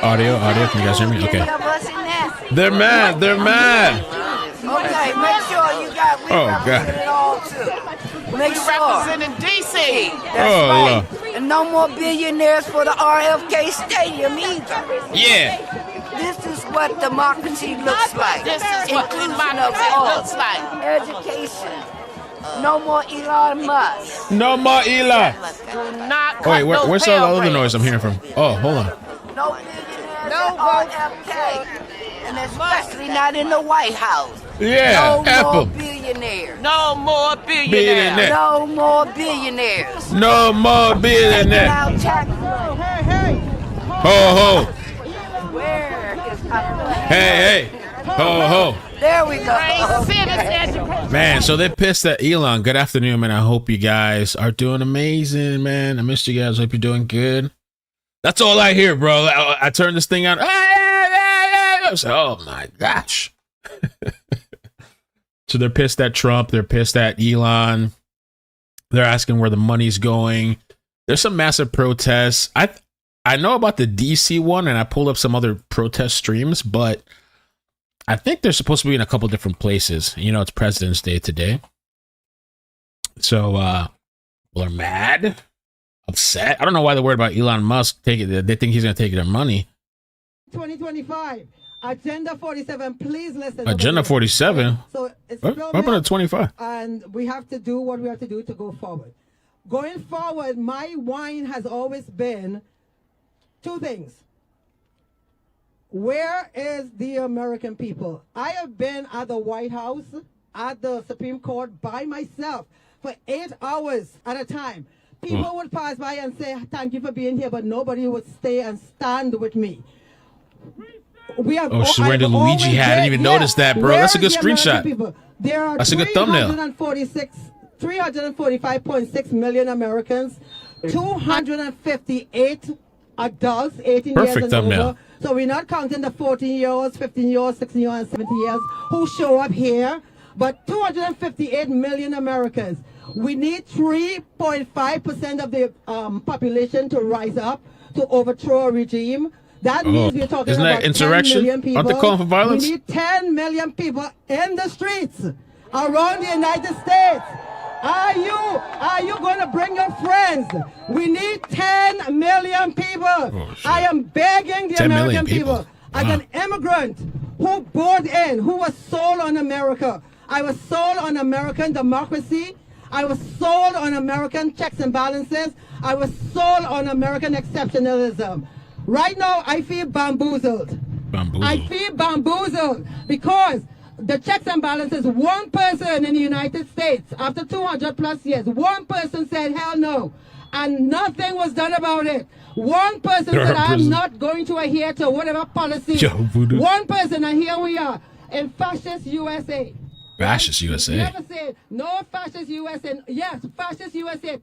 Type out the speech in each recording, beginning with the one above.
Audio. Can you guys hear me? Okay. They're mad. Okay, make sure you got. We represented it all too. Make sure. Representing DC. That's right. And no more billionaires for the RFK Stadium either. Yeah. This is what democracy looks like. This is what democracy looks like. Education. No more Elon Musk. No more Elon. Wait, where's all the other noise I'm hearing from? Oh, hold on. No billionaires at RFK. And especially not in the White House. Yeah, no Apple. More billionaires. No more billionaires. No more billionaires. No more billionaires. Hey. Ho, ho. Where is Apple? Hey. Ho, ho. There we go. Man, so they're pissed at Elon. Good afternoon, man. I hope you guys are doing amazing, man. I missed you guys. Hope you're doing good. That's all I hear, bro. I turned this thing on. I was like, oh, my gosh. So they're pissed at Trump. They're pissed at Elon. They're asking where the money's going. There's some massive protests. I know about the DC one, and I pulled up some other protest streams, but I think they're supposed to be in a couple different places. You know, it's President's Day today. So people are mad, upset. I don't know why they're worried about Elon Musk taking it. They think he's going to take their money. 2025. Agenda 47, please listen. Agenda 47? So it's what happened at 25? And we have to do what we have to do to go forward. Going forward, my whine has always been two things. Where is the American people? I have been at the White House, at the Supreme Court by myself for 8 hours at a time. People would pass by and say, thank you for being here, but nobody would stay and stand with me. We have, she's wearing the Luigi hat. I didn't even notice that, bro. That's a good screenshot. There are That's a good thumbnail. 345.6 million Americans, 258 adults, 18 Perfect years and thumbnail. over. So we're not counting the 14-year-olds, 15-year-olds, 16-year-olds, and 17 years who show up here, but 258 million Americans. We need 3.5% of the population to rise up to overthrow a regime. That means we're talking about insurrection? 10 million people. Aren't they calling for violence? We need 10 million people in the streets around the United States. Are you going to bring your friends? We need 10 million people. I am begging the American people. As an immigrant who bought in, who was sold on America. I was sold on American democracy. I was sold on American checks and balances. I was sold on American exceptionalism. Right now, I feel bamboozled. I feel bamboozled because the checks and balances, one person in the United States, after 200 plus years, one person said, hell no, and nothing was done about it. One person said, I'm not going to adhere to whatever policy. One person, and here we are, in fascist USA. Fascist USA? Never said, no fascist USA. Yes, fascist USA,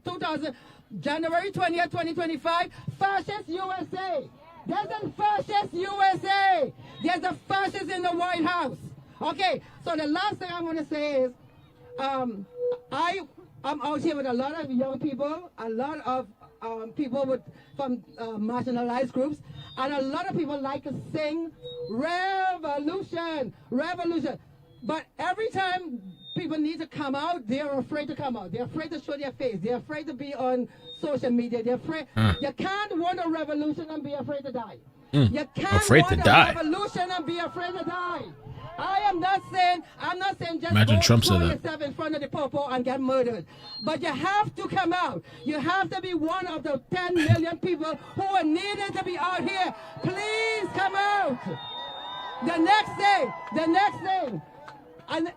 January 20th, 2025, fascist USA. There's a fascist USA. There's a fascist in the White House. Okay, so the last thing I want to say is, I'm out here with a lot of young people, a lot of people from marginalized groups, and a lot of people like to sing revolution, revolution. But every time people need to come out, they're afraid to come out. They're afraid to show their face. They're afraid to be on social media. They're afraid. You can't want a revolution and be afraid to die. You can't want a revolution and be afraid to die. I'm not saying just Imagine Trump said that. yourself in front of the popo and get murdered. But you have to come out. You have to be one of the 10 million people who are needed to be out here. Please come out. The next thing, and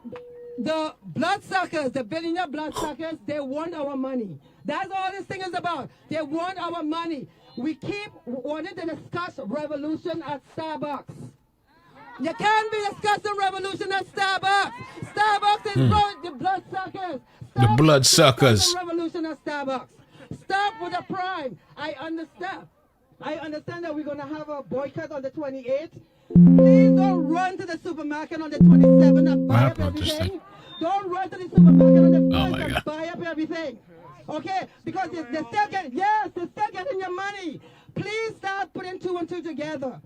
the bloodsuckers, the billionaire bloodsuckers, they want our money. That's all this thing is about. They want our money. We keep wanting to discuss revolution at Starbucks. You can't be discussing revolution at Starbucks. Starbucks is the bloodsuckers. The bloodsuckers. Revolution at Starbucks. Stop with the prime. I understand that we're going to have a boycott on the 28th. Please don't run to the supermarket on the 27th and buy up everything. Don't run to the supermarket on the 1st and buy up everything. Okay? Because they're still getting your money. Please start putting two and two together.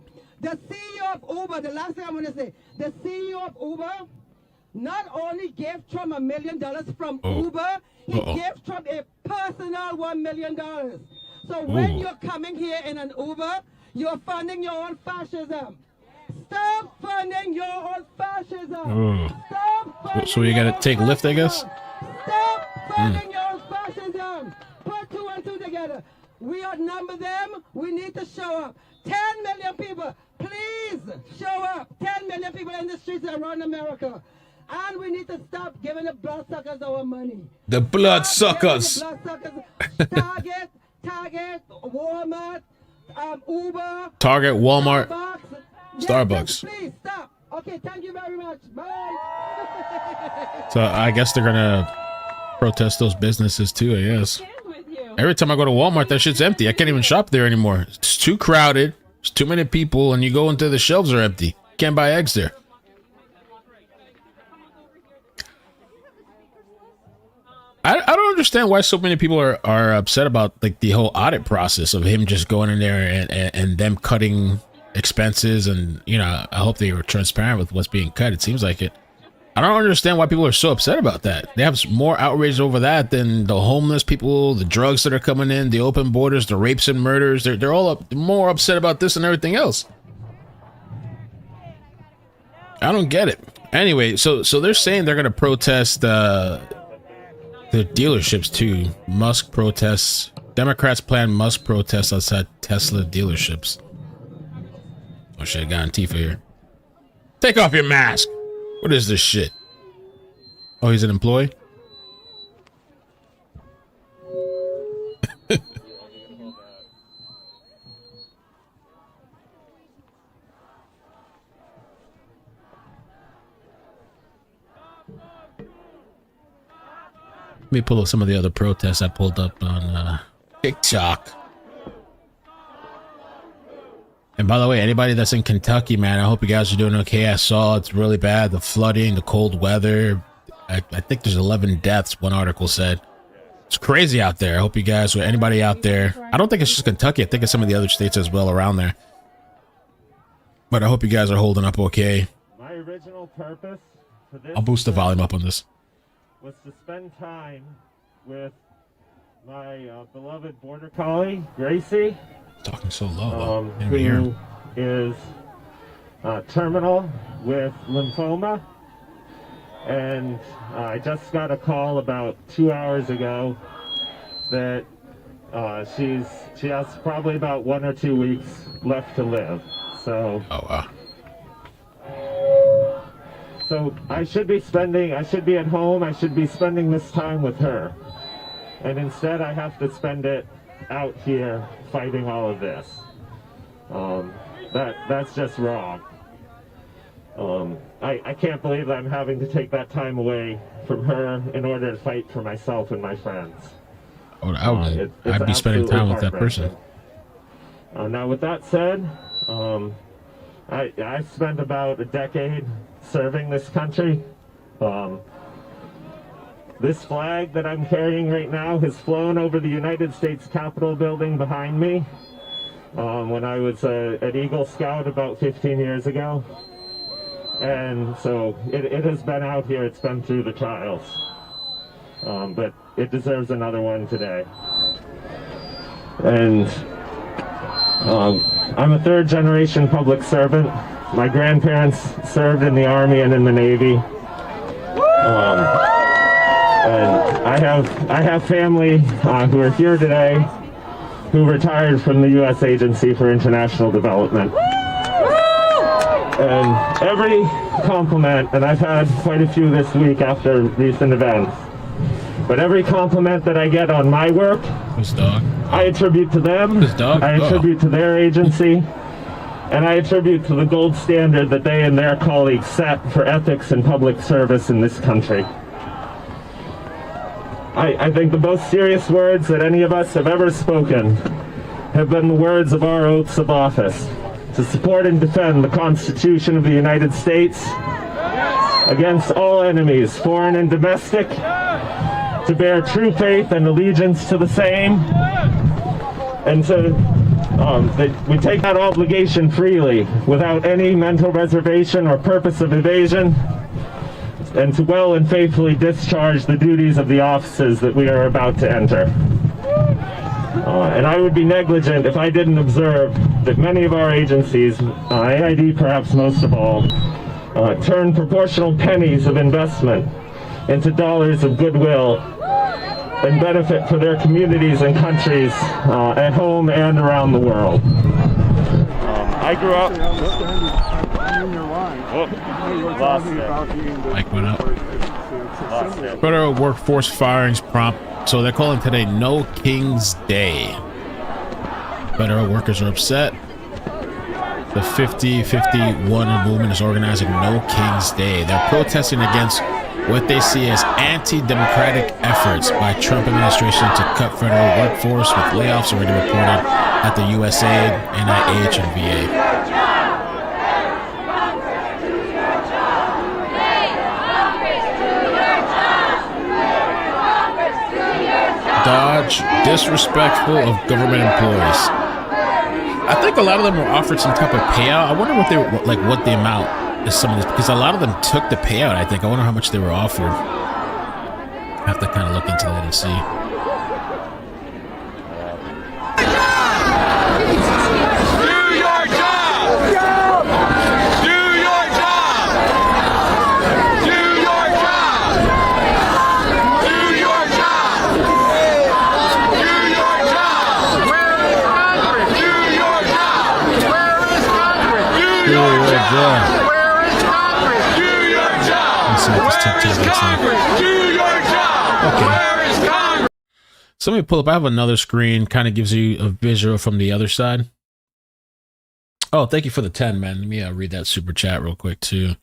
The CEO of Uber, the last thing I want to say, the CEO of Uber not only gave Trump $1 million from Uber, he gave Trump a personal $1 million. So when you're coming here in an Uber, you're funding your own fascism. Stop funding your own fascism. Stop funding so you gotta take Lyft, I guess? Stop funding your own fascism. Put 2 and 2 together. We outnumber them. We need to show up. 10 million people. Please show up. 10 million people in the streets around America. And we need to stop giving the bloodsuckers our money. The bloodsuckers. Target, Walmart, Uber. Target, Walmart, Starbucks. Please stop. Okay, thank you very much. Bye. So I guess they're gonna protest those businesses too, I guess. Every time I go to Walmart, that shit's empty. I can't even shop there anymore. It's too crowded. There's too many people, and you go into the shelves are empty. Can't buy eggs there. I don't understand why so many people are upset about like the whole audit process of him just going in there and them cutting expenses, and you know, I hope they were transparent with what's being cut. It seems like it. I don't understand why people are so upset about that. They have more outrage over that than the homeless people, the drugs that are coming in, the open borders, the rapes and murders. They're all more upset about this than everything else. I don't get it. Anyway, so they're saying they're going to protest the dealerships too. Musk protests. Democrats plan Musk protests outside Tesla dealerships. Oh shit, I got Antifa here. Take off your mask. What is this shit? Oh, he's an employee? Let me pull up some of the other protests I pulled up on TikTok. And by the way, anybody that's in Kentucky, man, I hope you guys are doing okay. I saw it's really bad. The flooding, the cold weather. I think there's 11 deaths, one article said. It's crazy out there. I hope you guys, or anybody out there. I don't think it's just Kentucky. I think it's some of the other states as well around there. But I hope you guys are holding up okay. My original purpose for this, I'll boost the volume up on this. Was to spend time with my beloved border collie, Gracie. Talking so low. Who is terminal with lymphoma, and I just got a call about 2 hours ago that she has probably about 1 or 2 weeks left to live. So. Oh wow. So I should be at home. I should be spending this time with her, and instead I have to spend it out here fighting all of this. That's just wrong. I can't believe that I'm having to take that time away from her in order to fight for myself and my friends. I'd be spending time with that person. Now with that said, I spent about a decade serving this country. This flag that I'm carrying right now has flown over the United States Capitol building behind me when I was an Eagle Scout about 15 years ago. And so it has been out here, it's been through the trials. But it deserves another one today. And I'm a third-generation public servant. My grandparents served in the Army and in the Navy. And I have family who are here today who retired from the U.S. Agency for International Development. And every compliment, and I've had quite a few this week after recent events, but every compliment that I get on my work, I attribute to them, I attribute to their agency, and I attribute to the gold standard that they and their colleagues set for ethics and public service in this country. I think the most serious words that any of us have ever spoken have been the words of our oaths of office: to support and defend the Constitution of the United States against all enemies, foreign and domestic, to bear true faith and allegiance to the same, and to that we take that obligation freely without any mental reservation or purpose of evasion, and to well and faithfully discharge the duties of the offices that we are about to enter. And I would be negligent if I didn't observe that many of our agencies, AID perhaps most of all, turn proportional pennies of investment into dollars of goodwill and benefit for their communities and countries at home and around the world. I grew up... lost it. Mike went up. Federal workforce firings prompt. So they're calling today No King's Day. Federal workers are upset. The 50-51 movement is organizing No King's Day. They're protesting against what they see as anti-democratic efforts by Trump administration to cut federal workforce, with layoffs already reported at the USAID, NIH, and VA. Dodge, disrespectful of government employees. I think a lot of them were offered some type of payout. I wonder what they were, like, what the amount is some of this, because a lot of them took the payout. I think I wonder how much they were offered. I have to kind of look into that and see. Where is Congress? Do your job. Do your job. Okay. Where is Congress? So let me pull up. I have another screen. Kind of gives you a visual from the other side. Oh, thank you for the 10, man. Let me read that super chat real quick too.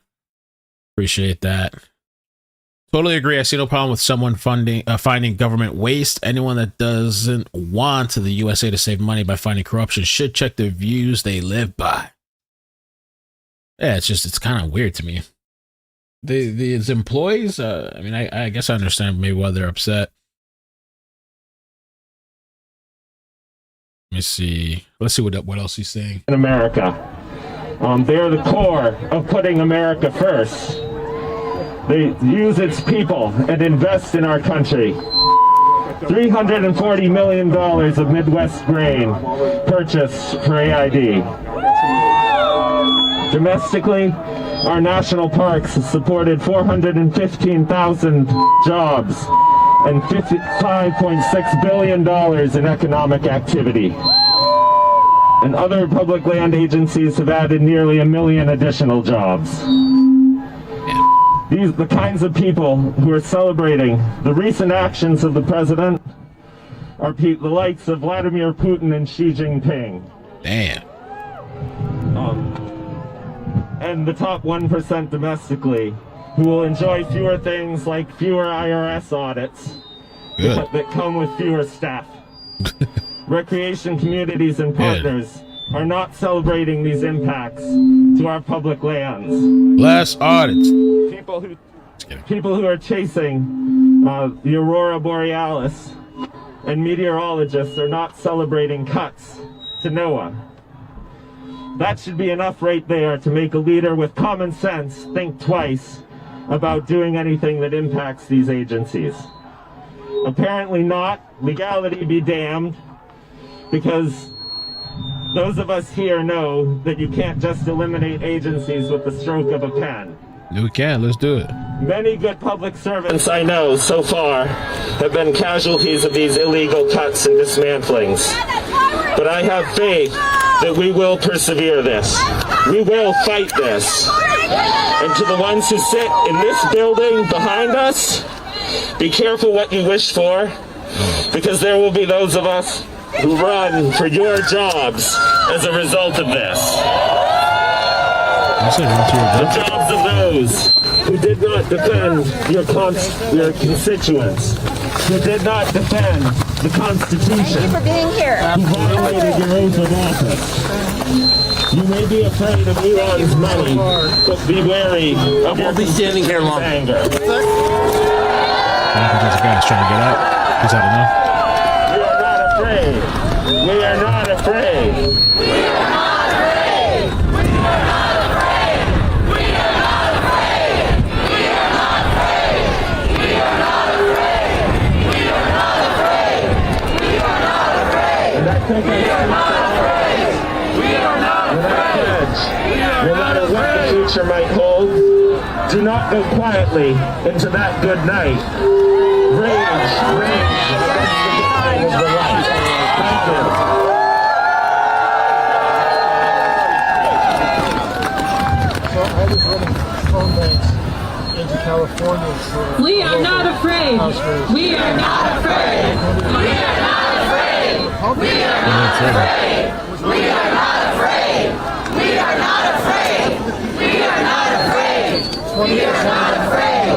Appreciate that. Totally agree. I see no problem with someone finding government waste. Anyone that doesn't want the USA to save money by finding corruption should check the views they live by. Yeah, it's kind of weird to me. These employees, I mean, I guess I understand maybe why they're upset. Let me see. Let's see what else he's saying. In America, they're the core of putting America first. They use its people and invest in our country. $340 million of Midwest grain purchased for AID. Domestically, our national parks have supported 415,000 jobs and $55.6 billion in economic activity. And other public land agencies have added nearly 1 million additional jobs. These are the kinds of people who are celebrating the recent actions of the president are the likes of Vladimir Putin and Xi Jinping. Damn. And the top 1% domestically, who will enjoy fewer things like fewer IRS audits that come with fewer staff. Recreation communities and partners are not celebrating these impacts to our public lands. Less audits. People who are chasing the Aurora Borealis and meteorologists are not celebrating cuts to NOAA. That should be enough right there to make a leader with common sense think twice about doing anything that impacts these agencies. Apparently not. Legality be damned, because those of us here know that you can't just eliminate agencies with the stroke of a pen. We can. Let's do it. Many good public servants I know so far have been casualties of these illegal cuts and dismantlings. But I have faith that we will persevere this. We will fight this. And to the ones who sit in this building behind us, be careful what you wish for, because there will be those of us who run for your jobs as a result of this. The jobs of those who did not defend your constituents, who did not defend the Constitution, thank you for being here, who violated your oath of office. You may be afraid of Elon's money, but be wary of your standing here long. anger. I think there's a guy trying to get out. He's had enough. You are not afraid. We are not afraid. We are not afraid. We are not afraid. We are not afraid. We are not afraid. We are not afraid. We are not afraid. We are not afraid. And I think we are not afraid. We are not afraid. No matter what the future might hold, do not go quietly into that good night. Rage, rage against the decline of the light. Thank you. We are not afraid. We are not afraid. We are not afraid. We are not afraid. We are not afraid. We are not afraid. We are not afraid.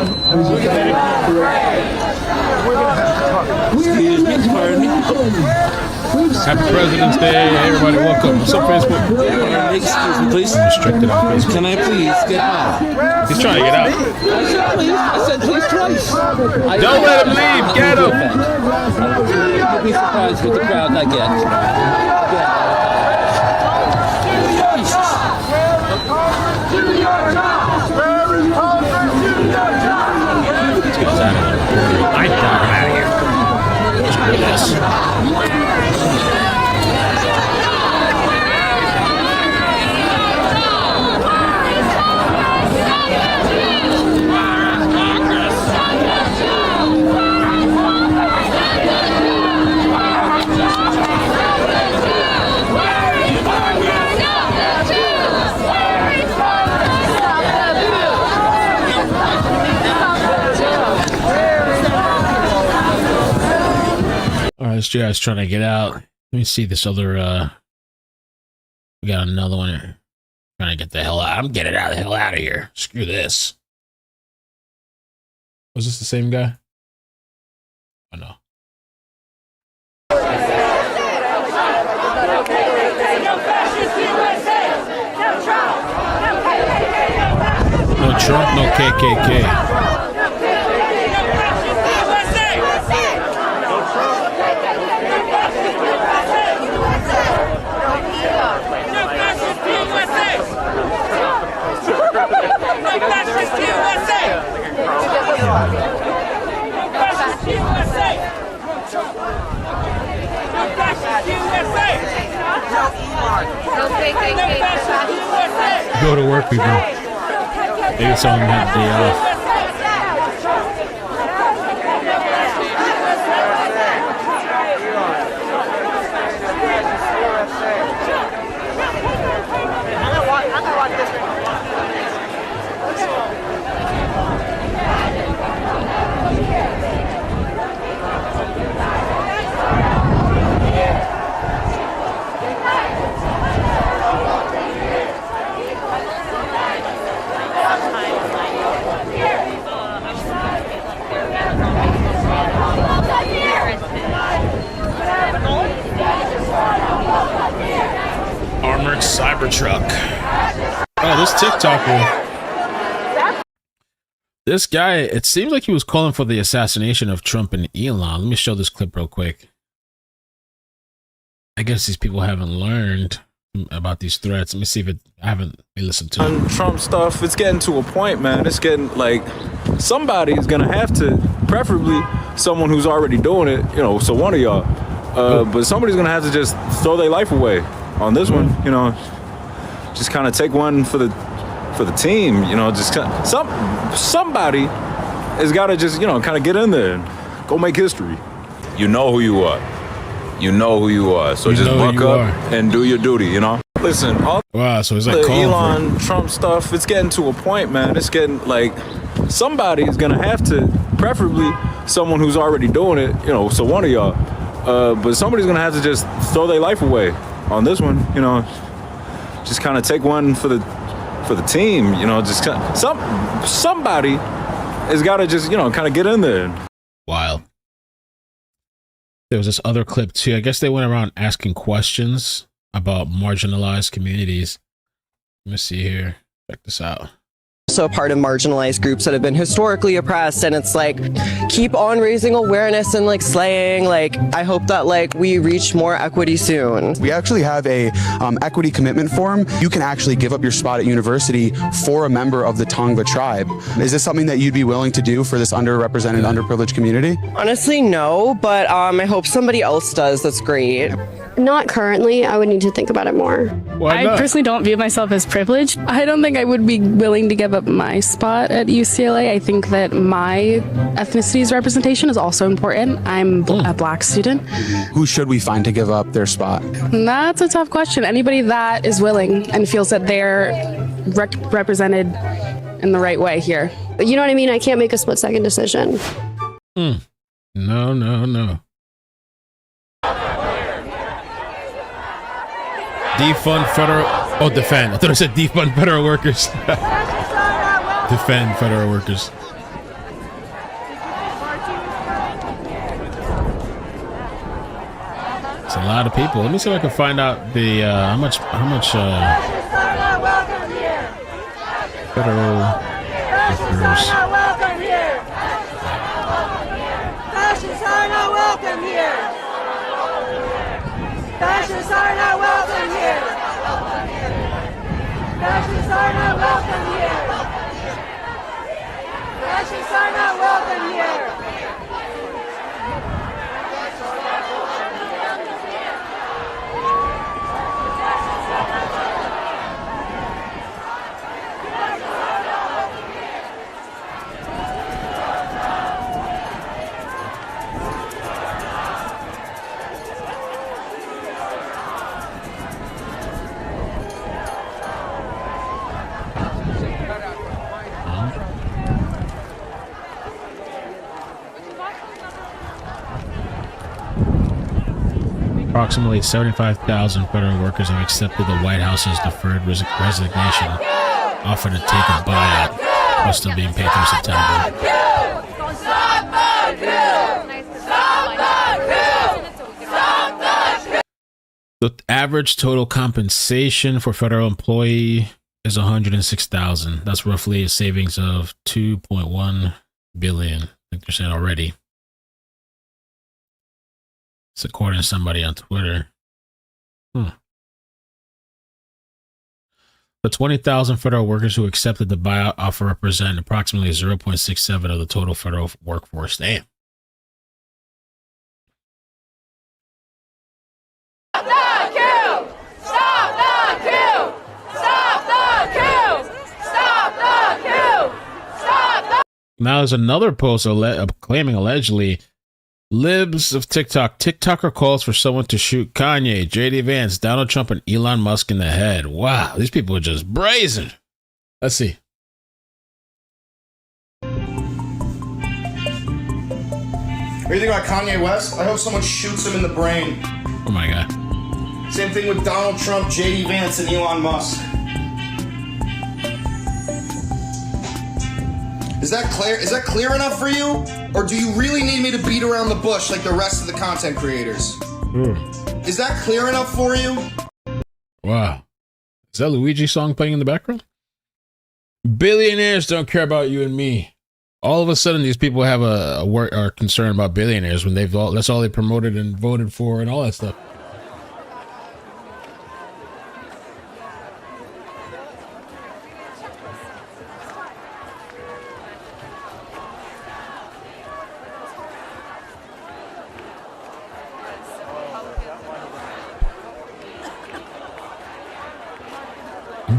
We are not afraid. Happy President's Day, everybody. Welcome. What's up, Facebook? Excuse me, please. I'm restricted on Facebook. Can I please get out? He's trying to get out. I said please. I said please twice. Don't let him leave. Get him. You'll be surprised with the crowd I get. Let's get out of here. I'm out of here. Screw this. This guy's trying to get out. Let me see this other we got another one here. Trying to get the hell out. I'm getting out the hell out of here. Screw this. Was this the same guy? Oh no. No Trump, no KKK. Go to work, people. Maybe someone had the day off. Armored Cybertruck. Oh, this TikToker. This guy, it seems like he was calling for the assassination of Trump and Elon. Let me show this clip real quick. I guess these people haven't learned about these threats. Let me see if I haven't listened to it. Trump stuff, it's getting to a point, man. It's getting like somebody's gonna have to, preferably someone who's already doing it, you know, so one of y'all. But somebody's gonna have to just throw their life away on this one, you know. Just kind of take one for the team, you know. Just somebody has got to just, you know, kind of get in there and go make history. You know who you are. You know who you are. So just buck up and do your duty, you know? Listen, all wow, so it's like the Elon Trump stuff, it's getting to a point, man. It's getting like somebody's gonna have to, preferably someone who's already doing it, you know, so one of y'all. But somebody's gonna have to just throw their life away on this one, you know. Just kind of take one for the team, you know. Just somebody has got to just, you know, kind of get in there. Wild. There was this other clip too. I guess they went around asking questions about marginalized communities. Let me see here. Check this out. also a part of marginalized groups that have been historically oppressed, and it's like, keep on raising awareness and like slaying. Like, I hope that like we reach more equity soon. We actually have a equity commitment form. You can actually give up your spot at university for a member of the Tongva tribe. Is this something that you'd be willing to do for this underrepresented, underprivileged community? Honestly, no, but I hope somebody else does. That's great. Not currently. I would need to think about it more. I personally don't view myself as privileged. I don't think I would be willing to give up my spot at UCLA. I think that my ethnicity's representation is also important. I'm a black student. Who should we find to give up their spot? That's a tough question. Anybody that is willing and feels that they're represented in the right way here. You know what I mean? I can't make a split-second decision. No. Defund federal... Oh, defend. I thought it said defund federal workers. Defend federal workers. It's a lot of people. Let me see if I can find out the how much federal workers. Fascists are not welcome here. Fascists are not welcome here. Fascists are not welcome here. Fascists are not welcome here. Approximately 75,000 federal workers have accepted the White House's deferred resignation offer to take a buyout while still being paid through September. The average total compensation for federal employee is $106,000. That's roughly a savings of $2.1 billion. I think they're saying already. It's according to somebody on Twitter. The 20,000 federal workers who accepted the buyout offer represent approximately 0.67% of the total federal workforce. Damn. Stop the coup! Stop the coup! Stop the coup! Stop the coup! Stop the... Now there's another post claiming allegedly libs of TikToker calls for someone to shoot Kanye, JD Vance, Donald Trump, and Elon Musk in the head. Wow, these people are just brazen. Let's see. What do you think about Kanye West? I hope someone shoots him in the brain. Oh my God. Same thing with Donald Trump, JD Vance, and Elon Musk. Is that clear? Is that clear enough for you? Or do you really need me to beat around the bush like the rest of the content creators? Is that clear enough for you? Wow. Is that Luigi song playing in the background? Billionaires don't care about you and me. All of a sudden, these people have are concerned about billionaires when that's all they promoted and voted for and all that stuff.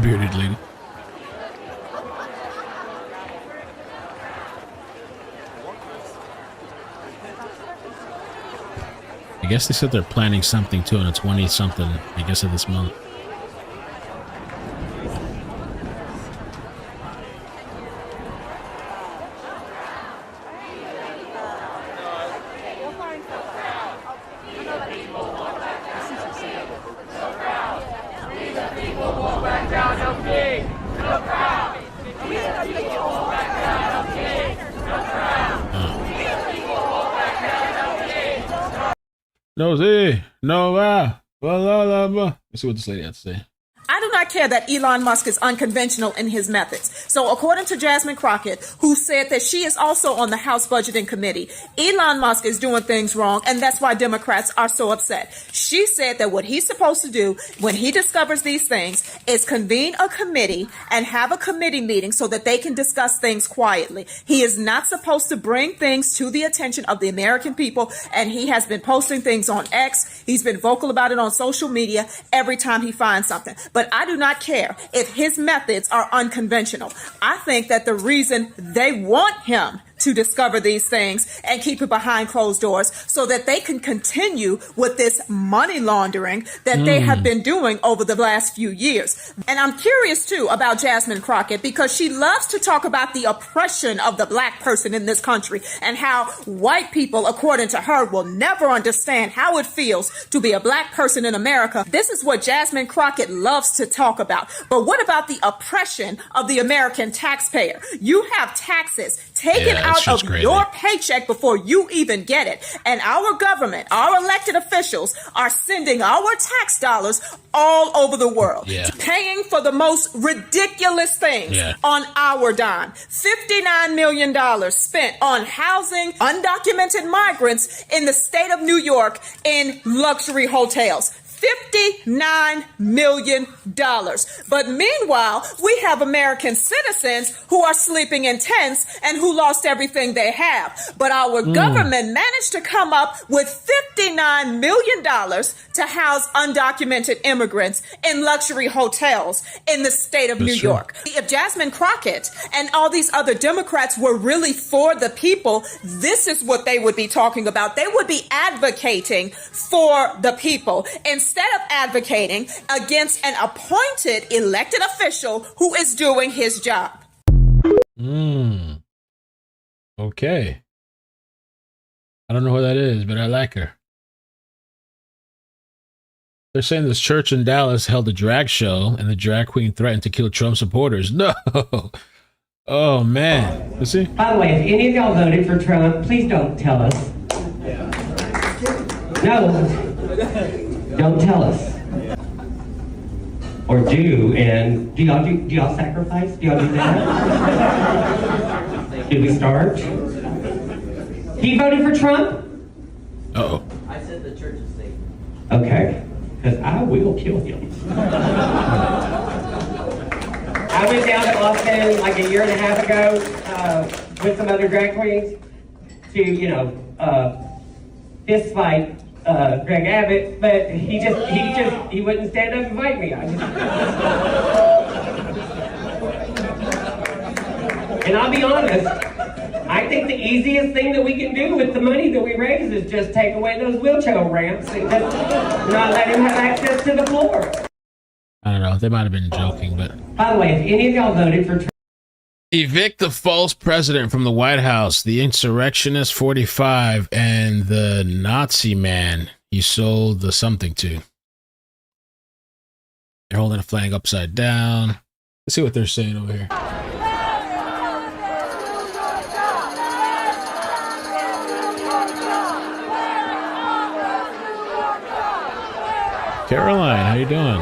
Bearded lady. I guess they said they're planning something too on the 20-something, I guess, of this month. No, see, no, Let's see what this lady had to say. I do not care that Elon Musk is unconventional in his methods. So according to Jasmine Crockett, who said that she is also on the House Budgeting Committee, Elon Musk is doing things wrong, and that's why Democrats are so upset. She said that what he's supposed to do when he discovers these things is convene a committee and have a committee meeting so that they can discuss things quietly. He is not supposed to bring things to the attention of the American people, and he has been posting things on X. He's been vocal about it on social media every time he finds something. But I do not care if his methods are unconventional. I think that the reason they want him to discover these things and keep it behind closed doors so that they can continue with this money laundering that they have been doing over the last few years. And I'm curious too about Jasmine Crockett because she loves to talk about the oppression of the black person in this country and how white people, according to her, will never understand how it feels to be a black person in America. This is what Jasmine Crockett loves to talk about. But what about the oppression of the American taxpayer? You have taxes taken out of your paycheck before you even get it. And our government, our elected officials are sending our tax dollars all over the world, paying for the most ridiculous things on our dime. $59 million spent on housing undocumented migrants in the state of New York in luxury hotels. $59 million. But meanwhile, we have American citizens who are sleeping in tents and who lost everything they have. But our government managed to come up with $59 million to house undocumented immigrants in luxury hotels in the state of New York. If Jasmine Crockett and all these other Democrats were really for the people, this is what they would be talking about. They would be advocating for the people instead of advocating against an appointed elected official who is doing his job. Okay. I don't know who that is, but I like her. They're saying this church in Dallas held a drag show and the drag queen threatened to kill Trump supporters. No. Oh, man. Let's see. By the way, if any of y'all voted for Trump, please don't tell us. No. Don't tell us. Or do, and do y'all sacrifice? Do y'all do that? Did we start? He voted for Trump? Uh-oh. I said the church is safe. Okay, because I will kill him. I went down to Austin like a year and a half ago with some other drag queens to, fist fight Greg Abbott, but he wouldn't stand up and fight me. And I'll be honest, I think the easiest thing that we can do with the money that we raise is just take away those wheelchair ramps and just not let him have access to the floor. I don't know. They might have been joking, but... By the way, if any of y'all voted for Trump... Evict the false president from the White House, the insurrectionist 45, and the Nazi man he sold the something to. They're holding a flag upside down. Let's see what they're saying over here. Caroline, how you doing?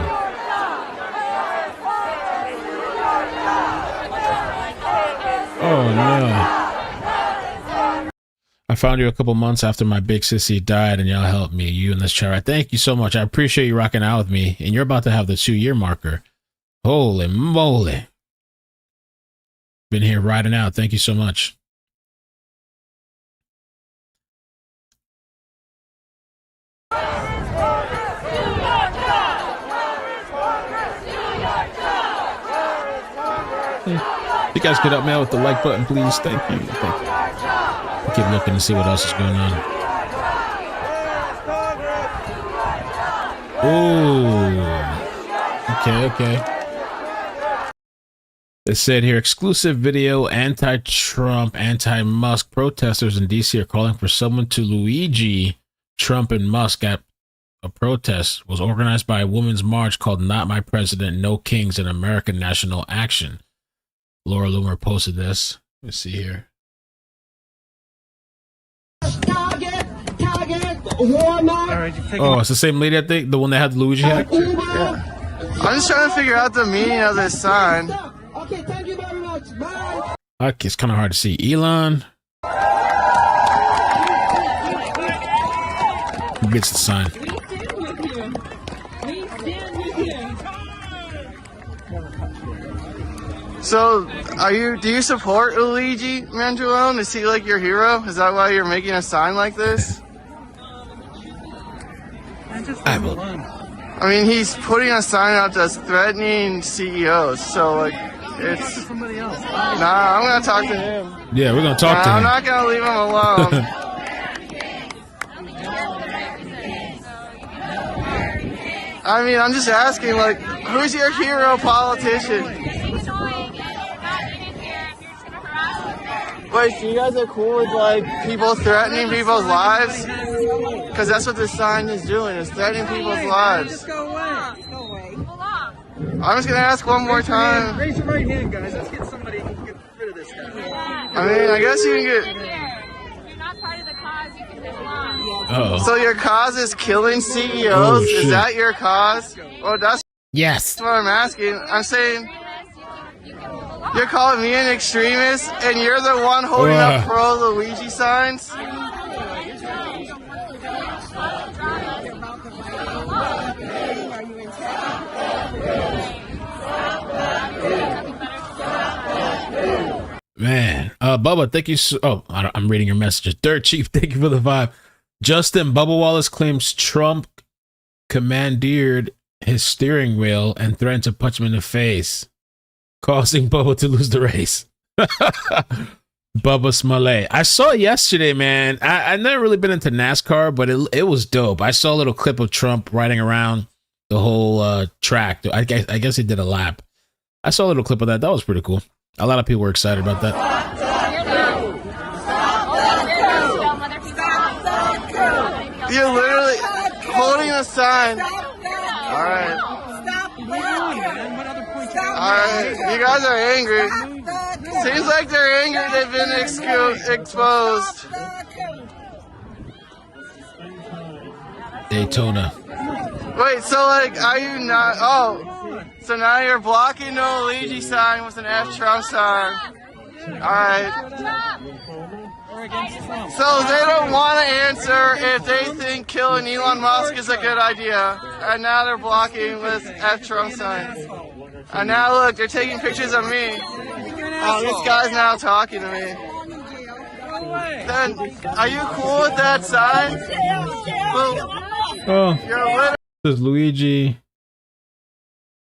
Oh no. I found you a couple months after my big sissy died and y'all helped me. You and this chat. Thank you so much. I appreciate you rocking out with me. And you're about to have the 2-year marker. Holy moly. Been here riding out. Thank you so much. You guys could help me out with the like button, please. Thank you. Thank you. I keep looking to see what else is going on. Ooh. Okay. It said here, exclusive video, anti-Trump, anti-Musk protesters in D.C. are calling for someone to Luigi Trump and Musk at a protest. Was organized by a women's march called Not My President, No Kings, and American National Action. Laura Loomer posted this. Let's see here. Oh, it's the same lady, I think? The one that had the Luigi hat? I'm just trying to figure out the meaning of this sign. Okay, thank you very much. Bye. Okay, it's kind of hard to see. Elon. Who gets the sign? So, do you support Luigi Mangione? Is he like your hero? Is that why you're making a sign like this? I mean, he's putting a sign out that's threatening CEOs, so like, it's... Nah, I'm gonna talk to him. Yeah, we're gonna talk to him. I'm not gonna leave him alone. I mean, I'm just asking, like, who's your hero politician? Wait, so you guys are cool with, like, people threatening people's lives? Because that's what this sign is doing, is threatening people's lives. Just go away. I'm just going to ask one more time. Raise your right hand, guys. Let's get somebody who can get rid of this guy. I mean, I guess you can get... You're not part of the cause, you can just lie. Uh-oh. So your cause is killing CEOs? Oh, shit. Is that your cause? Well, that's yes. what I'm asking. I'm saying... You're calling me an extremist, and you're the one holding up pro-Luigi signs? Man, Bubba, thank you. I'm reading your messages. Dirt Chief, thank you for the vibe. Justin, Bubba Wallace claims Trump commandeered his steering wheel and threatened to punch him in the face, causing Bubba to lose the race. Bubba Smollett. I saw it yesterday, man. I've never really been into NASCAR, but it was dope. I saw a little clip of Trump riding around the whole track. I guess he did a lap. I saw a little clip of that. That was pretty cool. A lot of people were excited about that. You're literally holding a sign. All right. Alright, you guys are angry. Seems like they're angry they've been exposed. Daytona. Wait, so like, are you not? Oh, so now you're blocking the Luigi sign with an F Trump sign. Alright. So they don't want to answer if they think killing Elon Musk is a good idea. And now they're blocking with F Trump signs. And now look, they're taking pictures of me. Oh, this guy's now talking to me. Then, are you cool with that sign? Oh, you're literally this is Luigi.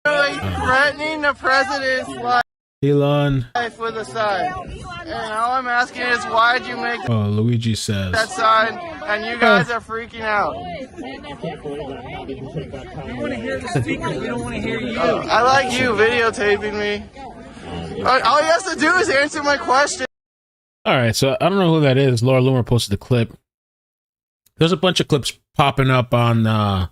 Threatening the president's life Elon. with a sign. And all I'm asking is, why'd you make Luigi says that sign? And you guys are freaking out. We want to hear the speakers. We don't want to hear you. I like you videotaping me. All he has to do is answer my question. All right, so I don't know who that is. Laura Loomer posted the clip. There's a bunch of clips popping up on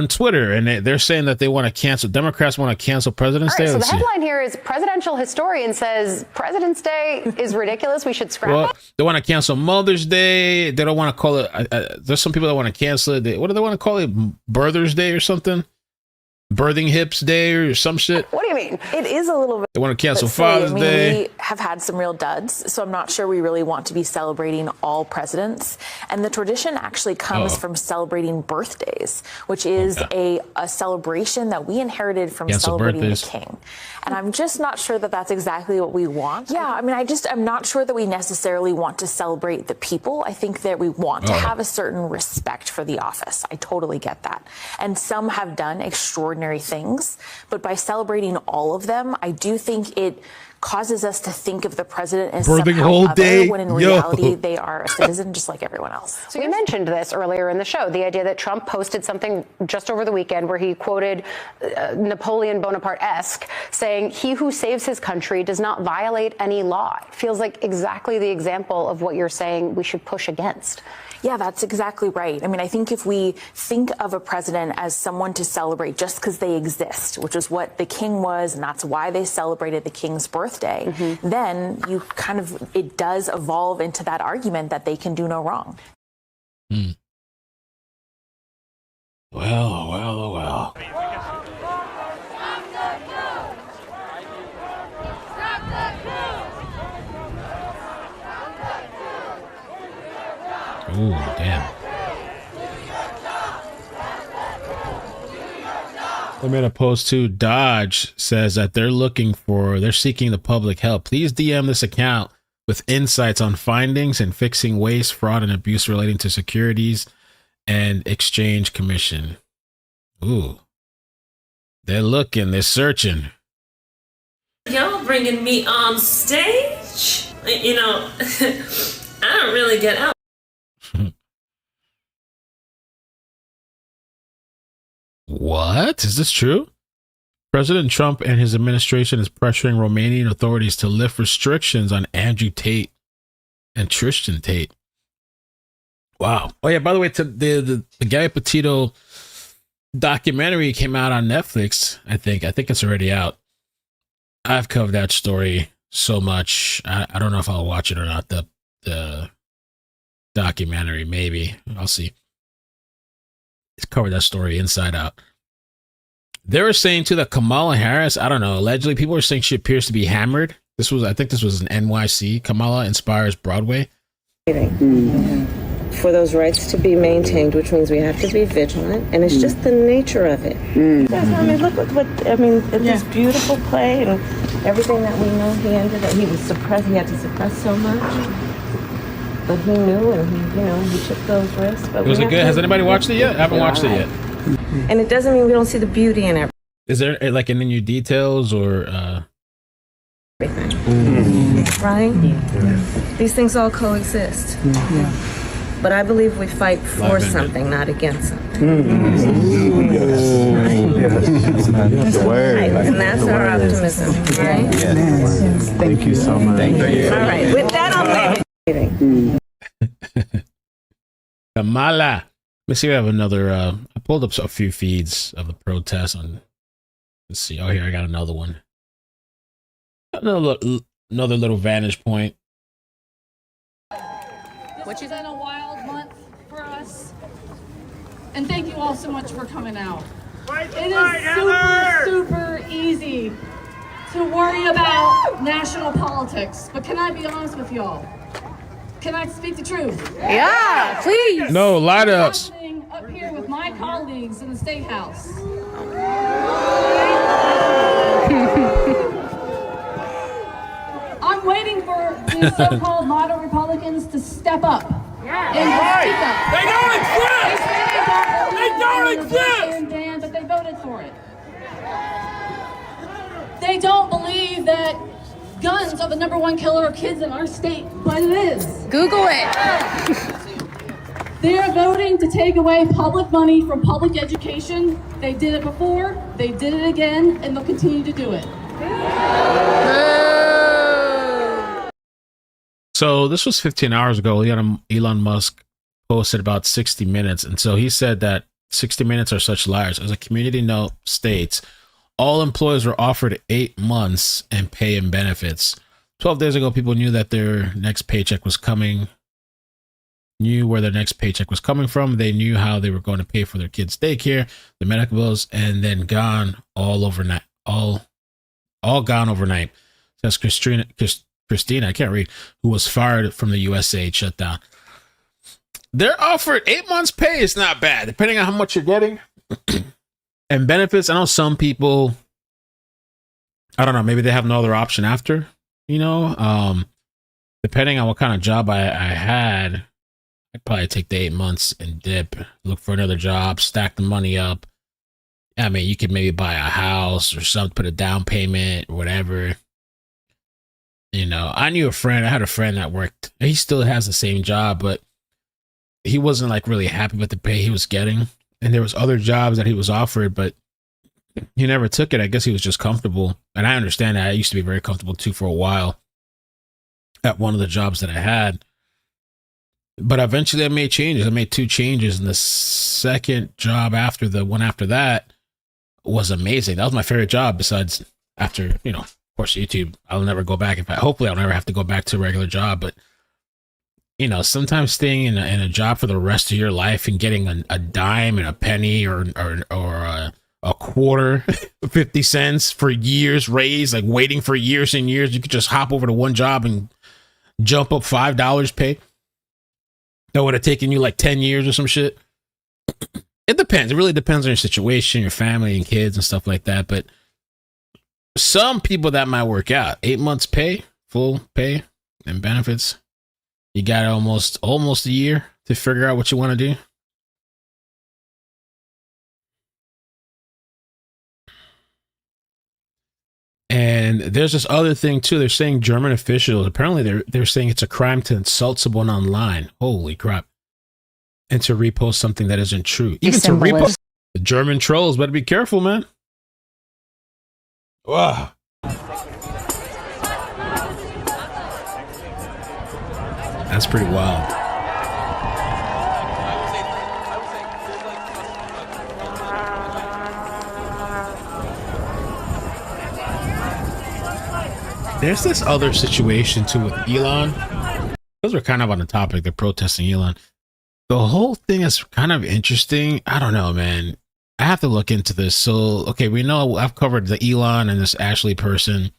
Twitter, and they're saying that they want to cancel. Democrats want to cancel President's Day. So the headline here is presidential historian says President's Day is ridiculous. We should scrap it. They want to cancel Mother's Day. They don't want to call it. There's some people that want to cancel it. What do they want to call it? Birthers Day or something? Birthing Hips Day or some shit. What do you mean? It is a little bit. They want to cancel Father's Day. We have had some real duds, so I'm not sure we really want to be celebrating all presidents. And the tradition actually comes from celebrating birthdays, which is a celebration that we inherited from celebrating the king. And I'm just not sure that that's exactly what we want. Yeah, I mean, I'm not sure that we necessarily want to celebrate the people. I think that we want to have a certain respect for the office. I totally get that. And some have done extraordinary things, but by celebrating all of them, I do think it causes us to think of the president as somehow other, when in reality they are a citizen just like everyone else. So you mentioned this earlier in the show, the idea that Trump posted something just over the weekend where he quoted Napoleon Bonaparte-esque, saying, "He who saves his country does not violate any law." It feels like exactly the example of what you're saying we should push against. Yeah, that's exactly right. I mean, I think if we think of a president as someone to celebrate just because they exist, which is what the king was, and that's why they celebrated the king's birthday, then you it does evolve into that argument that they can do no wrong. Well. Ooh, damn. I made a post too. Dodge says that they're seeking the public help. Please DM this account with insights on findings and fixing waste, fraud, and abuse relating to Securities and Exchange Commission. Ooh. They're looking, they're searching. Y'all bringing me on stage? You know, I don't really get out. What? Is this true? President Trump and his administration is pressuring Romanian authorities to lift restrictions on Andrew Tate and Tristan Tate. Wow. Oh yeah, by the way, the Gary Petito documentary came out on Netflix, I think it's already out. I've covered that story so much. I don't know if I'll watch it or not. The documentary, maybe. I'll see. It's covered that story inside out. They were saying too that Kamala Harris, I don't know, allegedly people were saying she appears to be hammered. I think this was an NYC. Kamala inspires Broadway. For those rights to be maintained, which means we have to be vigilant, and it's just the nature of it. I mean, look at this beautiful play and everything that we know he was suppressed. He had to suppress so much, but he knew, and he took those risks. But was it good? Has anybody watched it yet? I haven't watched it yet. And it doesn't mean we don't see the beauty in it. Is there like any new details or? Everything, right? These things all coexist. But I believe we fight for something, not against something. Right. And that's our optimism, right? Yes. Thank you so much. Thank you. All right. With that, I'll make it. Kamala. Let me see if I have another. I pulled up a few feeds of the protests on. Let's see. Oh, here I got another one. Another little vantage point. Which has been a wild month for us. And thank you all so much for coming out. It is super easy to worry about national politics. But can I be honest with y'all? Can I speak the truth? Yeah, please. No, lie to us. Up here with my colleagues in the State House. I'm waiting for these so-called moderate Republicans to step up and speak up. They don't exist! Dan, but they voted for it. They don't believe that guns are the #1 killer of kids in our state, but it is. Google it. They're voting to take away public money from public education. They did it before, they did it again, and they'll continue to do it. So this was 15 hours ago. Elon Musk posted about 60 Minutes. And so he said that 60 Minutes are such liars. As a community note states, all employees were offered 8 months and pay and benefits. 12 days ago, people knew that their next paycheck was coming, knew where their next paycheck was coming from. They knew how they were going to pay for their kids' daycare, their medical bills, and then gone all overnight. All gone overnight. Says Christina, I can't read, who was fired from the USA shutdown. They're offered 8 months pay. It's not bad, depending on how much you're getting. And benefits, I know some people, I don't know, maybe they have no other option after, depending on what kind of job I had, I'd probably take the 8 months and dip, look for another job, stack the money up. I mean, you could maybe buy a house or something, put a down payment or whatever. I had a friend that worked, he still has the same job, but he wasn't like really happy with the pay he was getting. And there was other jobs that he was offered, but he never took it. I guess he was just comfortable. And I understand that. I used to be very comfortable too for a while at one of the jobs that I had. But eventually I made changes. I made 2 changes. And the second job after the one after that was amazing. That was my favorite job besides after, of course, YouTube. I'll never go back. Hopefully I'll never have to go back to a regular job. But, sometimes staying in a job for the rest of your life and getting a dime and a penny or a quarter, 50 cents for years raised, like waiting for years and years, you could just hop over to one job and jump up $5 pay. That would have taken you like 10 years or some shit. It depends. It really depends on your situation, your family and kids and stuff like that. But some people that might work out. 8 months pay, full pay and benefits. You got almost a year to figure out what you want to do. And there's this other thing too. They're saying German officials, apparently they're saying it's a crime to insult someone online. Holy crap. And to repost something that isn't true. Even to repost, the German trolls better be careful, man. Wow. That's pretty wild. There's this other situation too with Elon. Those are kind of on the topic. They're protesting Elon. The whole thing is kind of interesting. I don't know, man. I have to look into this. So, okay, we know I've covered the Elon and this Ashley person.